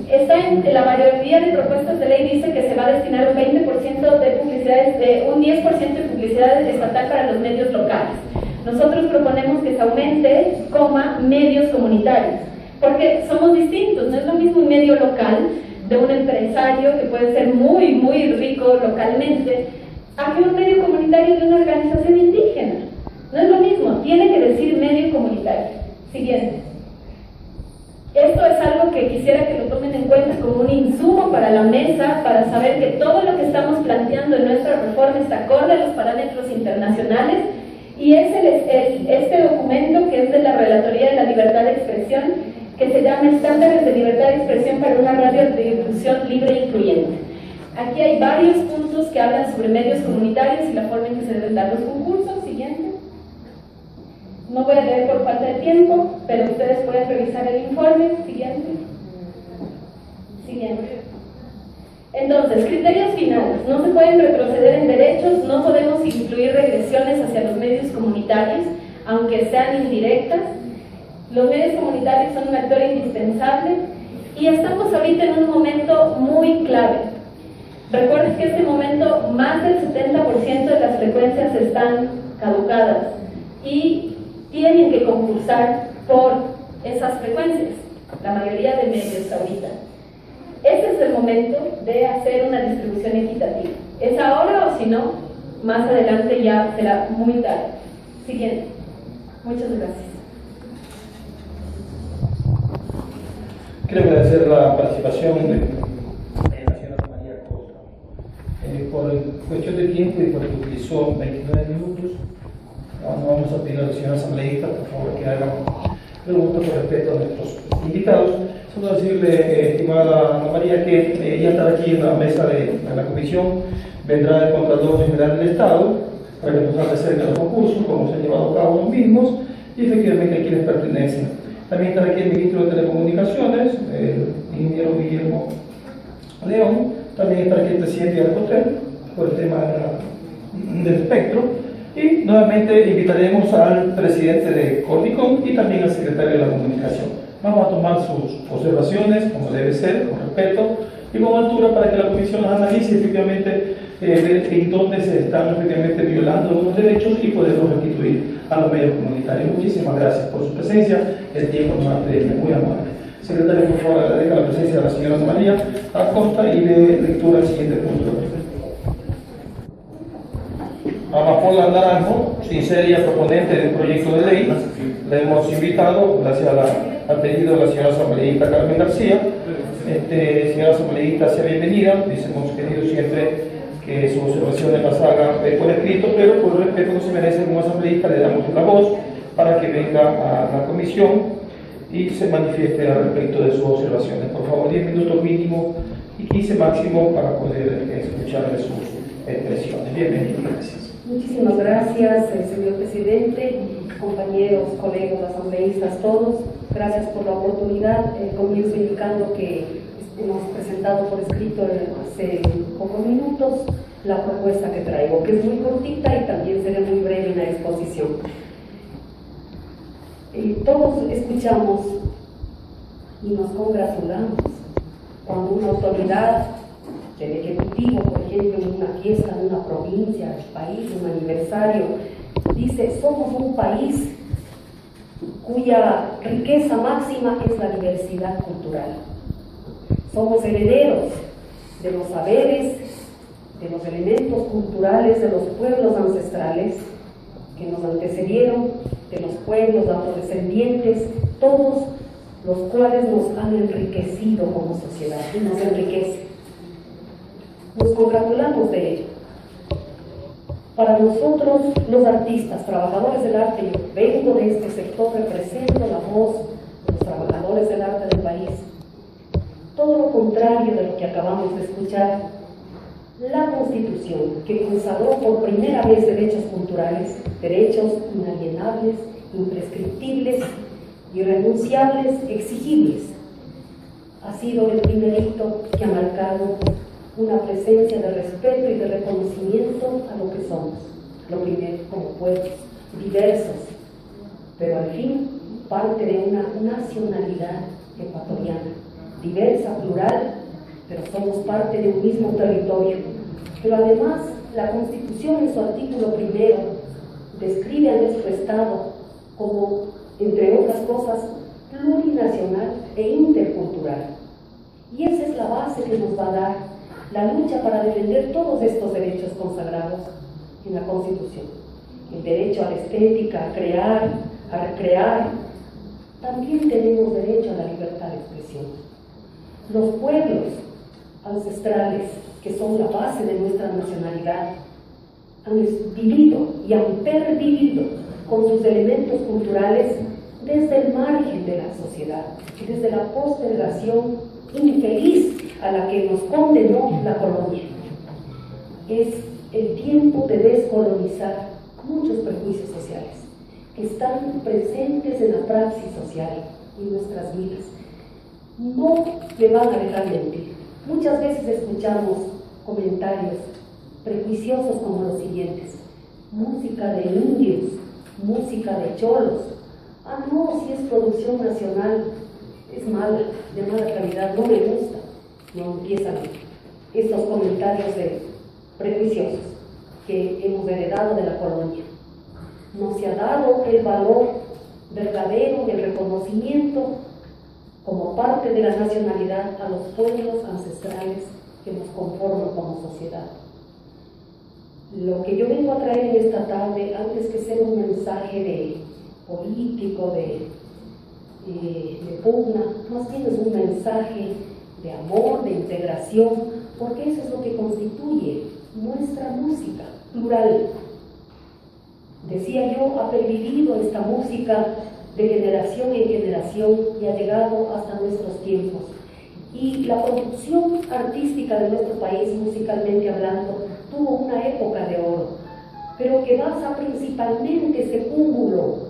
Está en la mayoría de propuestas de ley dice que se va a destinar un 20% de publicidades, un 10% de publicidad estatal para los medios locales. Nosotros proponemos que se aumente, medios comunitarios, porque somos distintos, no es lo mismo un medio local de un empresario que puede ser muy, muy rico localmente, a que un medio comunitario de una organización indígena. No es lo mismo, tiene que decir medio comunitario. Siguiente. Esto es algo que quisiera que lo tomen en cuenta como un insumo para la mesa, para saber que todo lo que estamos planteando en nuestra reforma está acorde a los parámetros internacionales, y es este documento que es de la Relatoría de la Libertad de Expresión, que se llama Estándares de Libertad de Expresión para una radiodifusión libre e incluyente. Aquí hay varios puntos que hablan sobre medios comunitarios y la forma en que se deben dar los concursos. Siguiente. No voy a leer por falta de tiempo, pero ustedes pueden revisar el informe. Siguiente. Siguiente. Entonces, criterios finales. No se pueden retroceder en derechos, no podemos incluir regresiones hacia los medios comunitarios, aunque sean indirectas. Los medios comunitarios son un actor indispensable y estamos ahorita en un momento muy clave. Recuerden que en este momento más del 70% de las frecuencias están caducadas y tienen que concursar por esas frecuencias, la mayoría de medios ahorita. Ese es el momento de hacer una distribución equitativa. ¿Es ahora o si no? Más adelante ya será muy tarde. Siguiente. Muchas gracias. Quiero agradecer la participación de la señora María Costa. Por cuestión de tiempo y porque utilizó 29 minutos, no vamos a pedir a la señora asambleísta, por favor, que haga preguntas por respeto a nuestros invitados. Solo decirle, estimada Ana María, que ya estará aquí en la mesa de la comisión, vendrá el Contralor General del Estado para que nos hable acerca de los concursos, cómo se han llevado a cabo los mismos y efectivamente a quienes pertenecen. También estará aquí el ministro de Telecomunicaciones, el ingeniero Guillermo León. También estará aquí el presidente de Arcotel por el tema del espectro. Y nuevamente invitaremos al presidente de Cordicom y también al secretario de la Comunicación. Vamos a tomar sus observaciones, como debe ser, con respeto y con altura, para que la comisión las analice y efectivamente ver en dónde se están efectivamente violando los derechos y poderlos restituir a los medios comunitarios. Muchísimas gracias por su presencia. El tiempo nos apremia, muy amable. Secretario, por favor, agradezca la presencia de la señora María Acosta y de lectura al siguiente punto. Amapola Naranjo, sincera y proponente del proyecto de ley, le hemos invitado, gracias al pedido de la señora asambleísta Carmen García. Señora asambleísta, sea bienvenida. Hemos querido siempre que sus observaciones las haga por escrito, pero por el respeto que se merece como asambleísta le damos la voz para que venga a la comisión y se manifieste al respecto de sus observaciones. Por favor, 10 minutos mínimo y 15 máximo para poder escuchar de sus expresiones. Bienvenido, gracias. Muchísimas gracias, señor presidente, compañeros, colegas, asambleístas, todos. Gracias por la oportunidad. Comienzo indicando que hemos presentado por escrito hace pocos minutos la propuesta que traigo, que es muy cortita y también será muy breve en la exposición. Todos escuchamos y nos congratulamos cuando una autoridad del Ejecutivo, por ejemplo, en una fiesta, en una provincia, del país, un aniversario, dice: somos un país cuya riqueza máxima es la diversidad cultural. Somos herederos de los saberes, de los elementos culturales de los pueblos ancestrales que nos antecedieron, de los pueblos afrodescendientes, todos los cuales nos han enriquecido como sociedad y nos enriquece. Nos congratulamos de ello. Para nosotros, los artistas, trabajadores del arte, yo vengo de este sector, represento la voz de los trabajadores del arte del país. Todo lo contrario de lo que acabamos de escuchar, la Constitución, que consagró por primera vez derechos culturales, derechos inalienables, imprescriptibles, irrenunciables, exigibles, ha sido el primer hito que ha marcado una presencia de respeto y de reconocimiento a lo que somos, lo primero como pueblos diversos, pero al fin parte de una nacionalidad ecuatoriana, diversa, plural, pero somos parte de un mismo territorio. Pero además, la Constitución en su artículo primero describe a nuestro Estado como, entre otras cosas, plurinacional e intercultural. Y esa es la base que nos va a dar la lucha para defender todos estos derechos consagrados en la Constitución. El derecho a la estética, a crear, a recrear. También tenemos derecho a la libertad de expresión. Los pueblos ancestrales, que son la base de nuestra nacionalidad, han vivido y han pervivido con sus elementos culturales desde el margen de la sociedad, desde la postergación infeliz a la que nos condenó la colonia. Es el tiempo de descolonizar muchos prejuicios sociales que están presentes en la praxis social y en nuestras vidas. No me van a dejar mentir. Muchas veces escuchamos comentarios prejuiciosos como los siguientes: música de indios, música de cholos. Ah, no, si es producción nacional, es mala, de mala calidad, no me gusta. No empiezan estos comentarios prejuiciosos que hemos heredado de la colonia. No se ha dado el valor verdadero del reconocimiento como parte de la nacionalidad a los pueblos ancestrales que nos conforman como sociedad. Lo que yo vengo a traer en esta tarde, antes que ser un mensaje político, de pugna, más bien es un mensaje de amor, de integración, porque eso es lo que constituye nuestra música plural. Decía yo, ha pervivido esta música de generación en generación y ha llegado hasta nuestros tiempos. Y la producción artística de nuestro país, musicalmente hablando, tuvo una época de oro, pero que basa principalmente ese cúmulo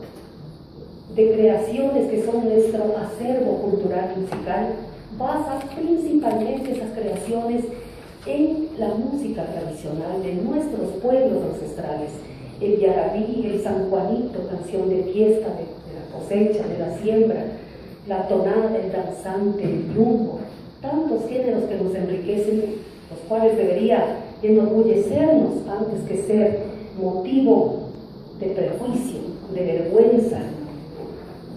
de creaciones que son nuestro acervo cultural musical, basa principalmente esas creaciones en la música tradicional de nuestros pueblos ancestrales. El yarabí, el sanjuanito, canción de fiesta, de la cosecha, de la siembra, la tonada, el danzante, el yumbo, tantos géneros que nos enriquecen, los cuales debería enorgullecernos antes que ser motivo de prejuicio, de vergüenza.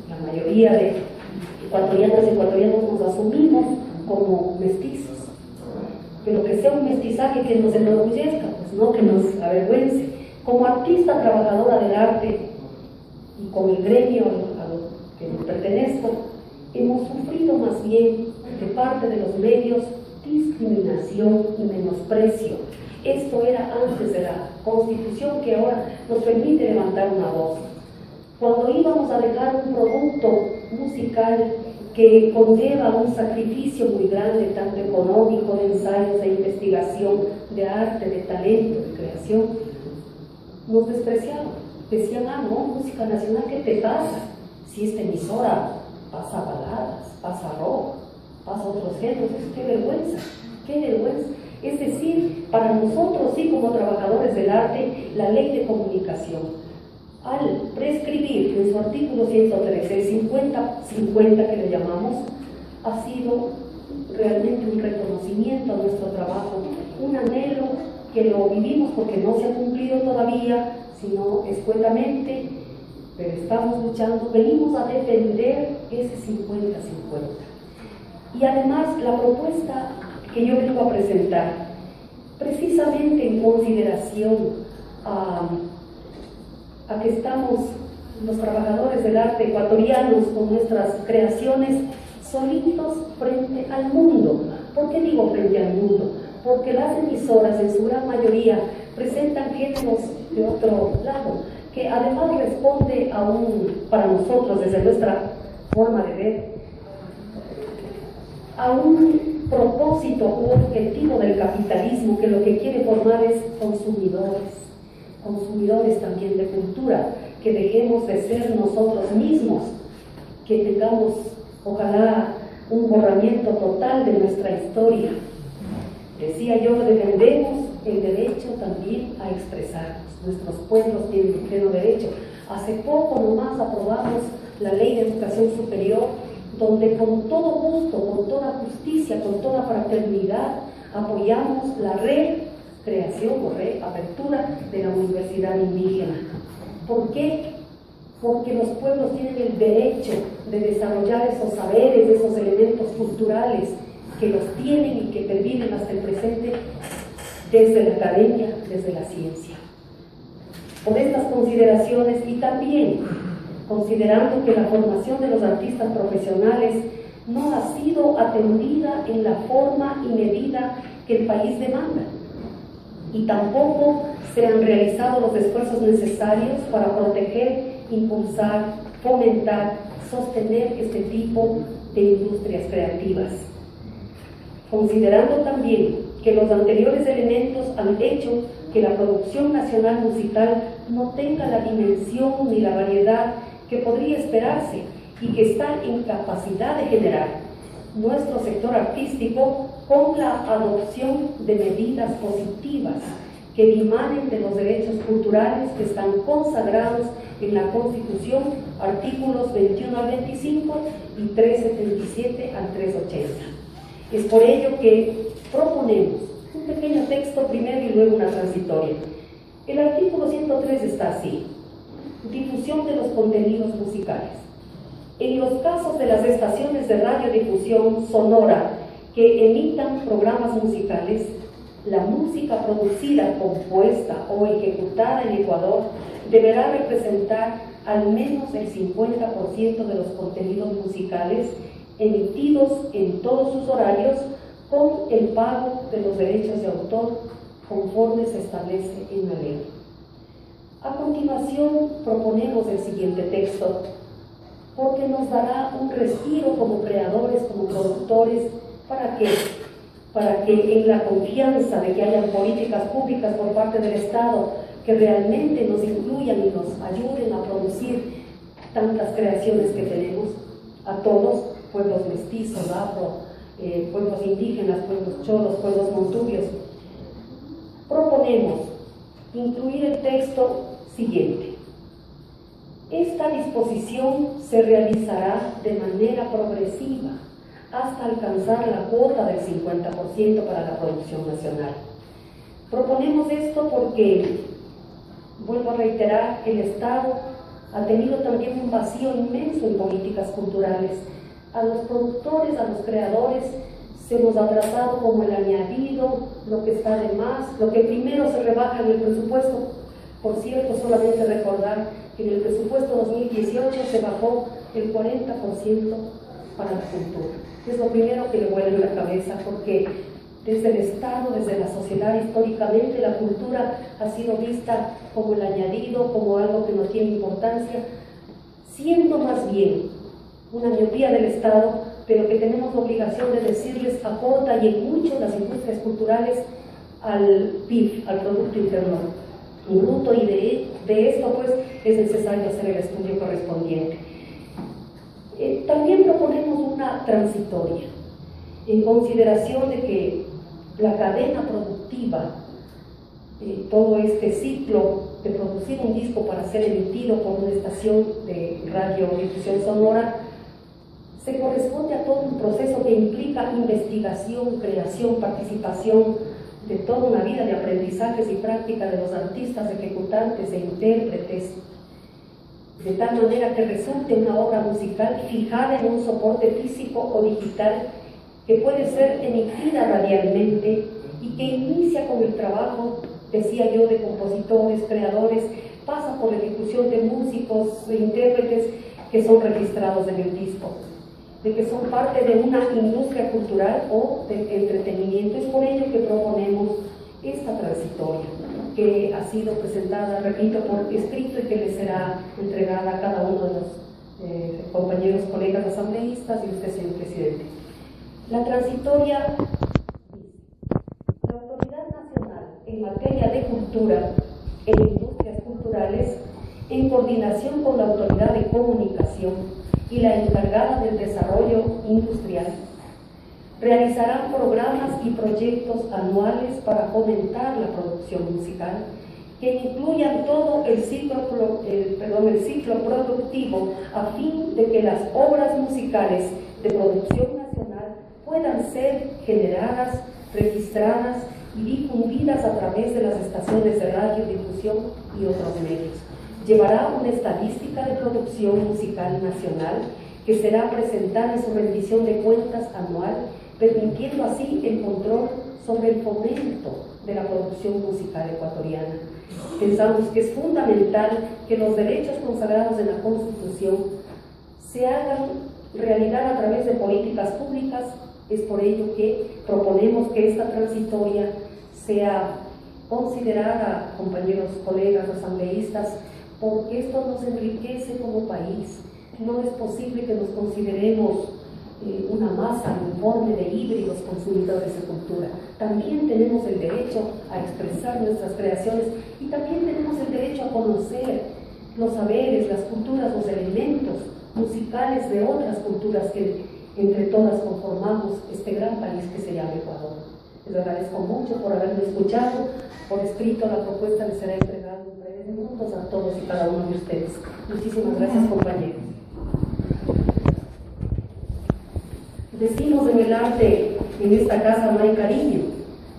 La mayoría de ecuatorianas y ecuatorianos nos asumimos como mestizos, pero que sea un mestizaje que nos enorgullezca, pues no que nos avergüence. Como artista trabajadora del arte y con el gremio a lo que me pertenezco, hemos sufrido más bien de parte de los medios discriminación y menosprecio. Esto era antes de la Constitución, que ahora nos permite levantar una voz. Cuando íbamos a dejar un producto musical que conlleva un sacrificio muy grande, tanto económico, de ensayos, de investigación, de arte, de talento, de creación, nos despreciaban. Decían: ah, no, música nacional, ¿qué te pasa? Si esta emisora pasa baladas, pasa rock, pasa otros géneros, qué vergüenza, qué vergüenza. Es decir, para nosotros, sí, como trabajadores del arte, la ley de comunicación, al prescribir en su artículo 113, el 50-50 que le llamamos, ha sido realmente un reconocimiento a nuestro trabajo, un anhelo que lo vivimos porque no se ha cumplido todavía, sino escuetamente, pero estamos luchando, venimos a defender ese 50-50. Y además la propuesta que yo vengo a presentar, precisamente en consideración a que estamos los trabajadores del arte ecuatorianos con nuestras creaciones solitos frente al mundo. ¿Por qué digo frente al mundo? Porque las emisoras en su gran mayoría presentan géneros de otro lado, que además responde a para nosotros desde nuestra forma de ver, a un propósito u objetivo del capitalismo que lo que quiere formar es consumidores también de cultura, que dejemos de ser nosotros mismos, que tengamos, ojalá, un borramiento total de nuestra historia. Decía yo, defendemos el derecho también a expresarnos. Nuestros pueblos tienen pleno derecho. Hace poco nomás aprobamos la Ley de Educación Superior, donde con todo gusto, con toda justicia, con toda fraternidad, apoyamos la recreación o reapertura de la universidad indígena. ¿Por qué? Porque los pueblos tienen el derecho de desarrollar esos saberes, esos elementos culturales que los tienen y que perviven hasta el presente desde la academia, desde la ciencia. Por estas consideraciones y también considerando que la formación de los artistas profesionales no ha sido atendida en la forma y medida que el país demanda, y tampoco se han realizado los esfuerzos necesarios para proteger, impulsar, fomentar, sostener este tipo de industrias creativas. Considerando también que los anteriores elementos han hecho que la producción nacional musical no tenga la dimensión ni la variedad que podría esperarse y que está en capacidad de generar nuestro sector artístico con la adopción de medidas positivas que dimanen de los derechos culturales que están consagrados en la Constitución, artículos 21 al 25 y 377 al 380. Es por ello que proponemos un pequeño texto primero y luego una transitoria. El artículo 103 está así: difusión de los contenidos musicales. En los casos de las estaciones de radiodifusión sonora que emitan programas musicales, la música producida, compuesta o ejecutada en Ecuador deberá representar al menos el 50% de los contenidos musicales emitidos en todos sus horarios, con el pago de los derechos de autor conforme se establece en la ley. A continuación proponemos el siguiente texto, porque nos dará un respiro como creadores, como productores. ¿Para qué? Para que en la confianza de que hayan políticas públicas por parte del Estado que realmente nos incluyan y nos ayuden a producir tantas creaciones que tenemos, a todos, pueblos mestizos, afro, pueblos indígenas, pueblos cholos, pueblos montubios, proponemos incluir el texto siguiente. Esta disposición se realizará de manera progresiva hasta alcanzar la cuota del 50% para la producción nacional. Proponemos esto porque, vuelvo a reiterar, el Estado ha tenido también un vacío inmenso en políticas culturales. A los productores, a los creadores, se nos ha tratado como el añadido, lo que está de más, lo que primero se rebaja en el presupuesto. Por cierto, solamente recordar que en el presupuesto 2018 se bajó el 40% para la cultura. Es lo primero que le vuelve en la cabeza, porque desde el Estado, desde la sociedad, históricamente la cultura ha sido vista como el añadido, como algo que no tiene importancia, siendo más bien una miopía del Estado, pero que tenemos la obligación de decirles aporta y en mucho las industrias culturales al PIB, al Producto Interno Bruto, y de esto pues es necesario hacer el estudio correspondiente. También proponemos una transitoria, en consideración de que la cadena productiva, todo este ciclo de producir un disco para ser emitido por una estación de radiodifusión sonora, se corresponde a todo un proceso que implica investigación, creación, participación de toda una vida de aprendizajes y práctica de los artistas, ejecutantes e intérpretes, de tal manera que resulte una obra musical fijada en un soporte físico o digital que puede ser emitida radialmente y que inicia con el trabajo, decía yo, de compositores, creadores, pasa por la ejecución de músicos e intérpretes que son registrados en el disco, de que son parte de una industria cultural o de entretenimiento. Es por ello que proponemos esta transitoria, que ha sido presentada, repito, por escrito y que le será entregada a cada uno de los compañeros, colegas asambleístas y usted, señor presidente. La transitoria dice: la Autoridad Nacional en materia de cultura e industrias culturales, en coordinación con la Autoridad de Comunicación y la encargada del desarrollo industrial, realizarán programas y proyectos anuales para fomentar la producción musical que incluyan todo el ciclo productivo, a fin de que las obras musicales de producción nacional puedan ser generadas, registradas y difundidas a través de las estaciones de radiodifusión y otros medios. Llevará una estadística de producción musical nacional que será presentada en su rendición de cuentas anual, permitiendo así el control sobre el fomento de la producción musical ecuatoriana. Pensamos que es fundamental que los derechos consagrados en la Constitución se hagan realidad a través de políticas públicas. Es por ello que proponemos que esta transitoria sea considerada, compañeros, colegas, asambleístas, porque esto nos enriquece como país. No es posible que nos consideremos una masa uniforme de híbridos consumidores de cultura. También tenemos el derecho a expresar nuestras creaciones y también tenemos el derecho a conocer los saberes, las culturas, los elementos musicales de otras culturas que entre todas conformamos este gran país que se llama Ecuador. Les agradezco mucho por haberme escuchado. Por escrito la propuesta les será entregada en breves minutos a todos y cada uno de ustedes. Muchísimas gracias, compañeros. Decimos en el arte, en esta casa no hay cariño,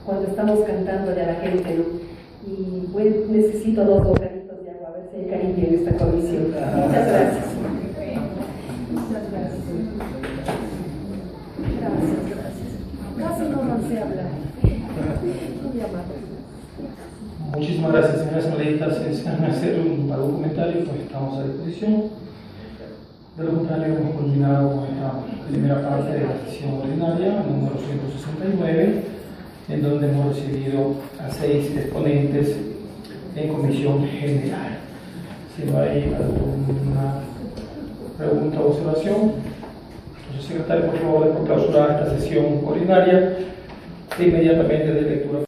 cuando estamos cantándole a la gente, ¿no? Y pues necesito 2 bocaditos de agua, a ver si hay cariño en esta comisión. Muchas gracias. Muchas gracias. Casi no sé hablar. Muy amable. Muchísimas gracias, señoras asambleístas. Si desean hacer algún comentario, pues estamos a disposición. De lo contrario, hemos culminado con esta primera parte de la sesión ordinaria, número 169, en donde hemos recibido a 6 exponentes en comisión general. Si no hay alguna pregunta o observación, entonces, secretario, por favor, de clausurar esta sesión ordinaria e inmediatamente de lectura.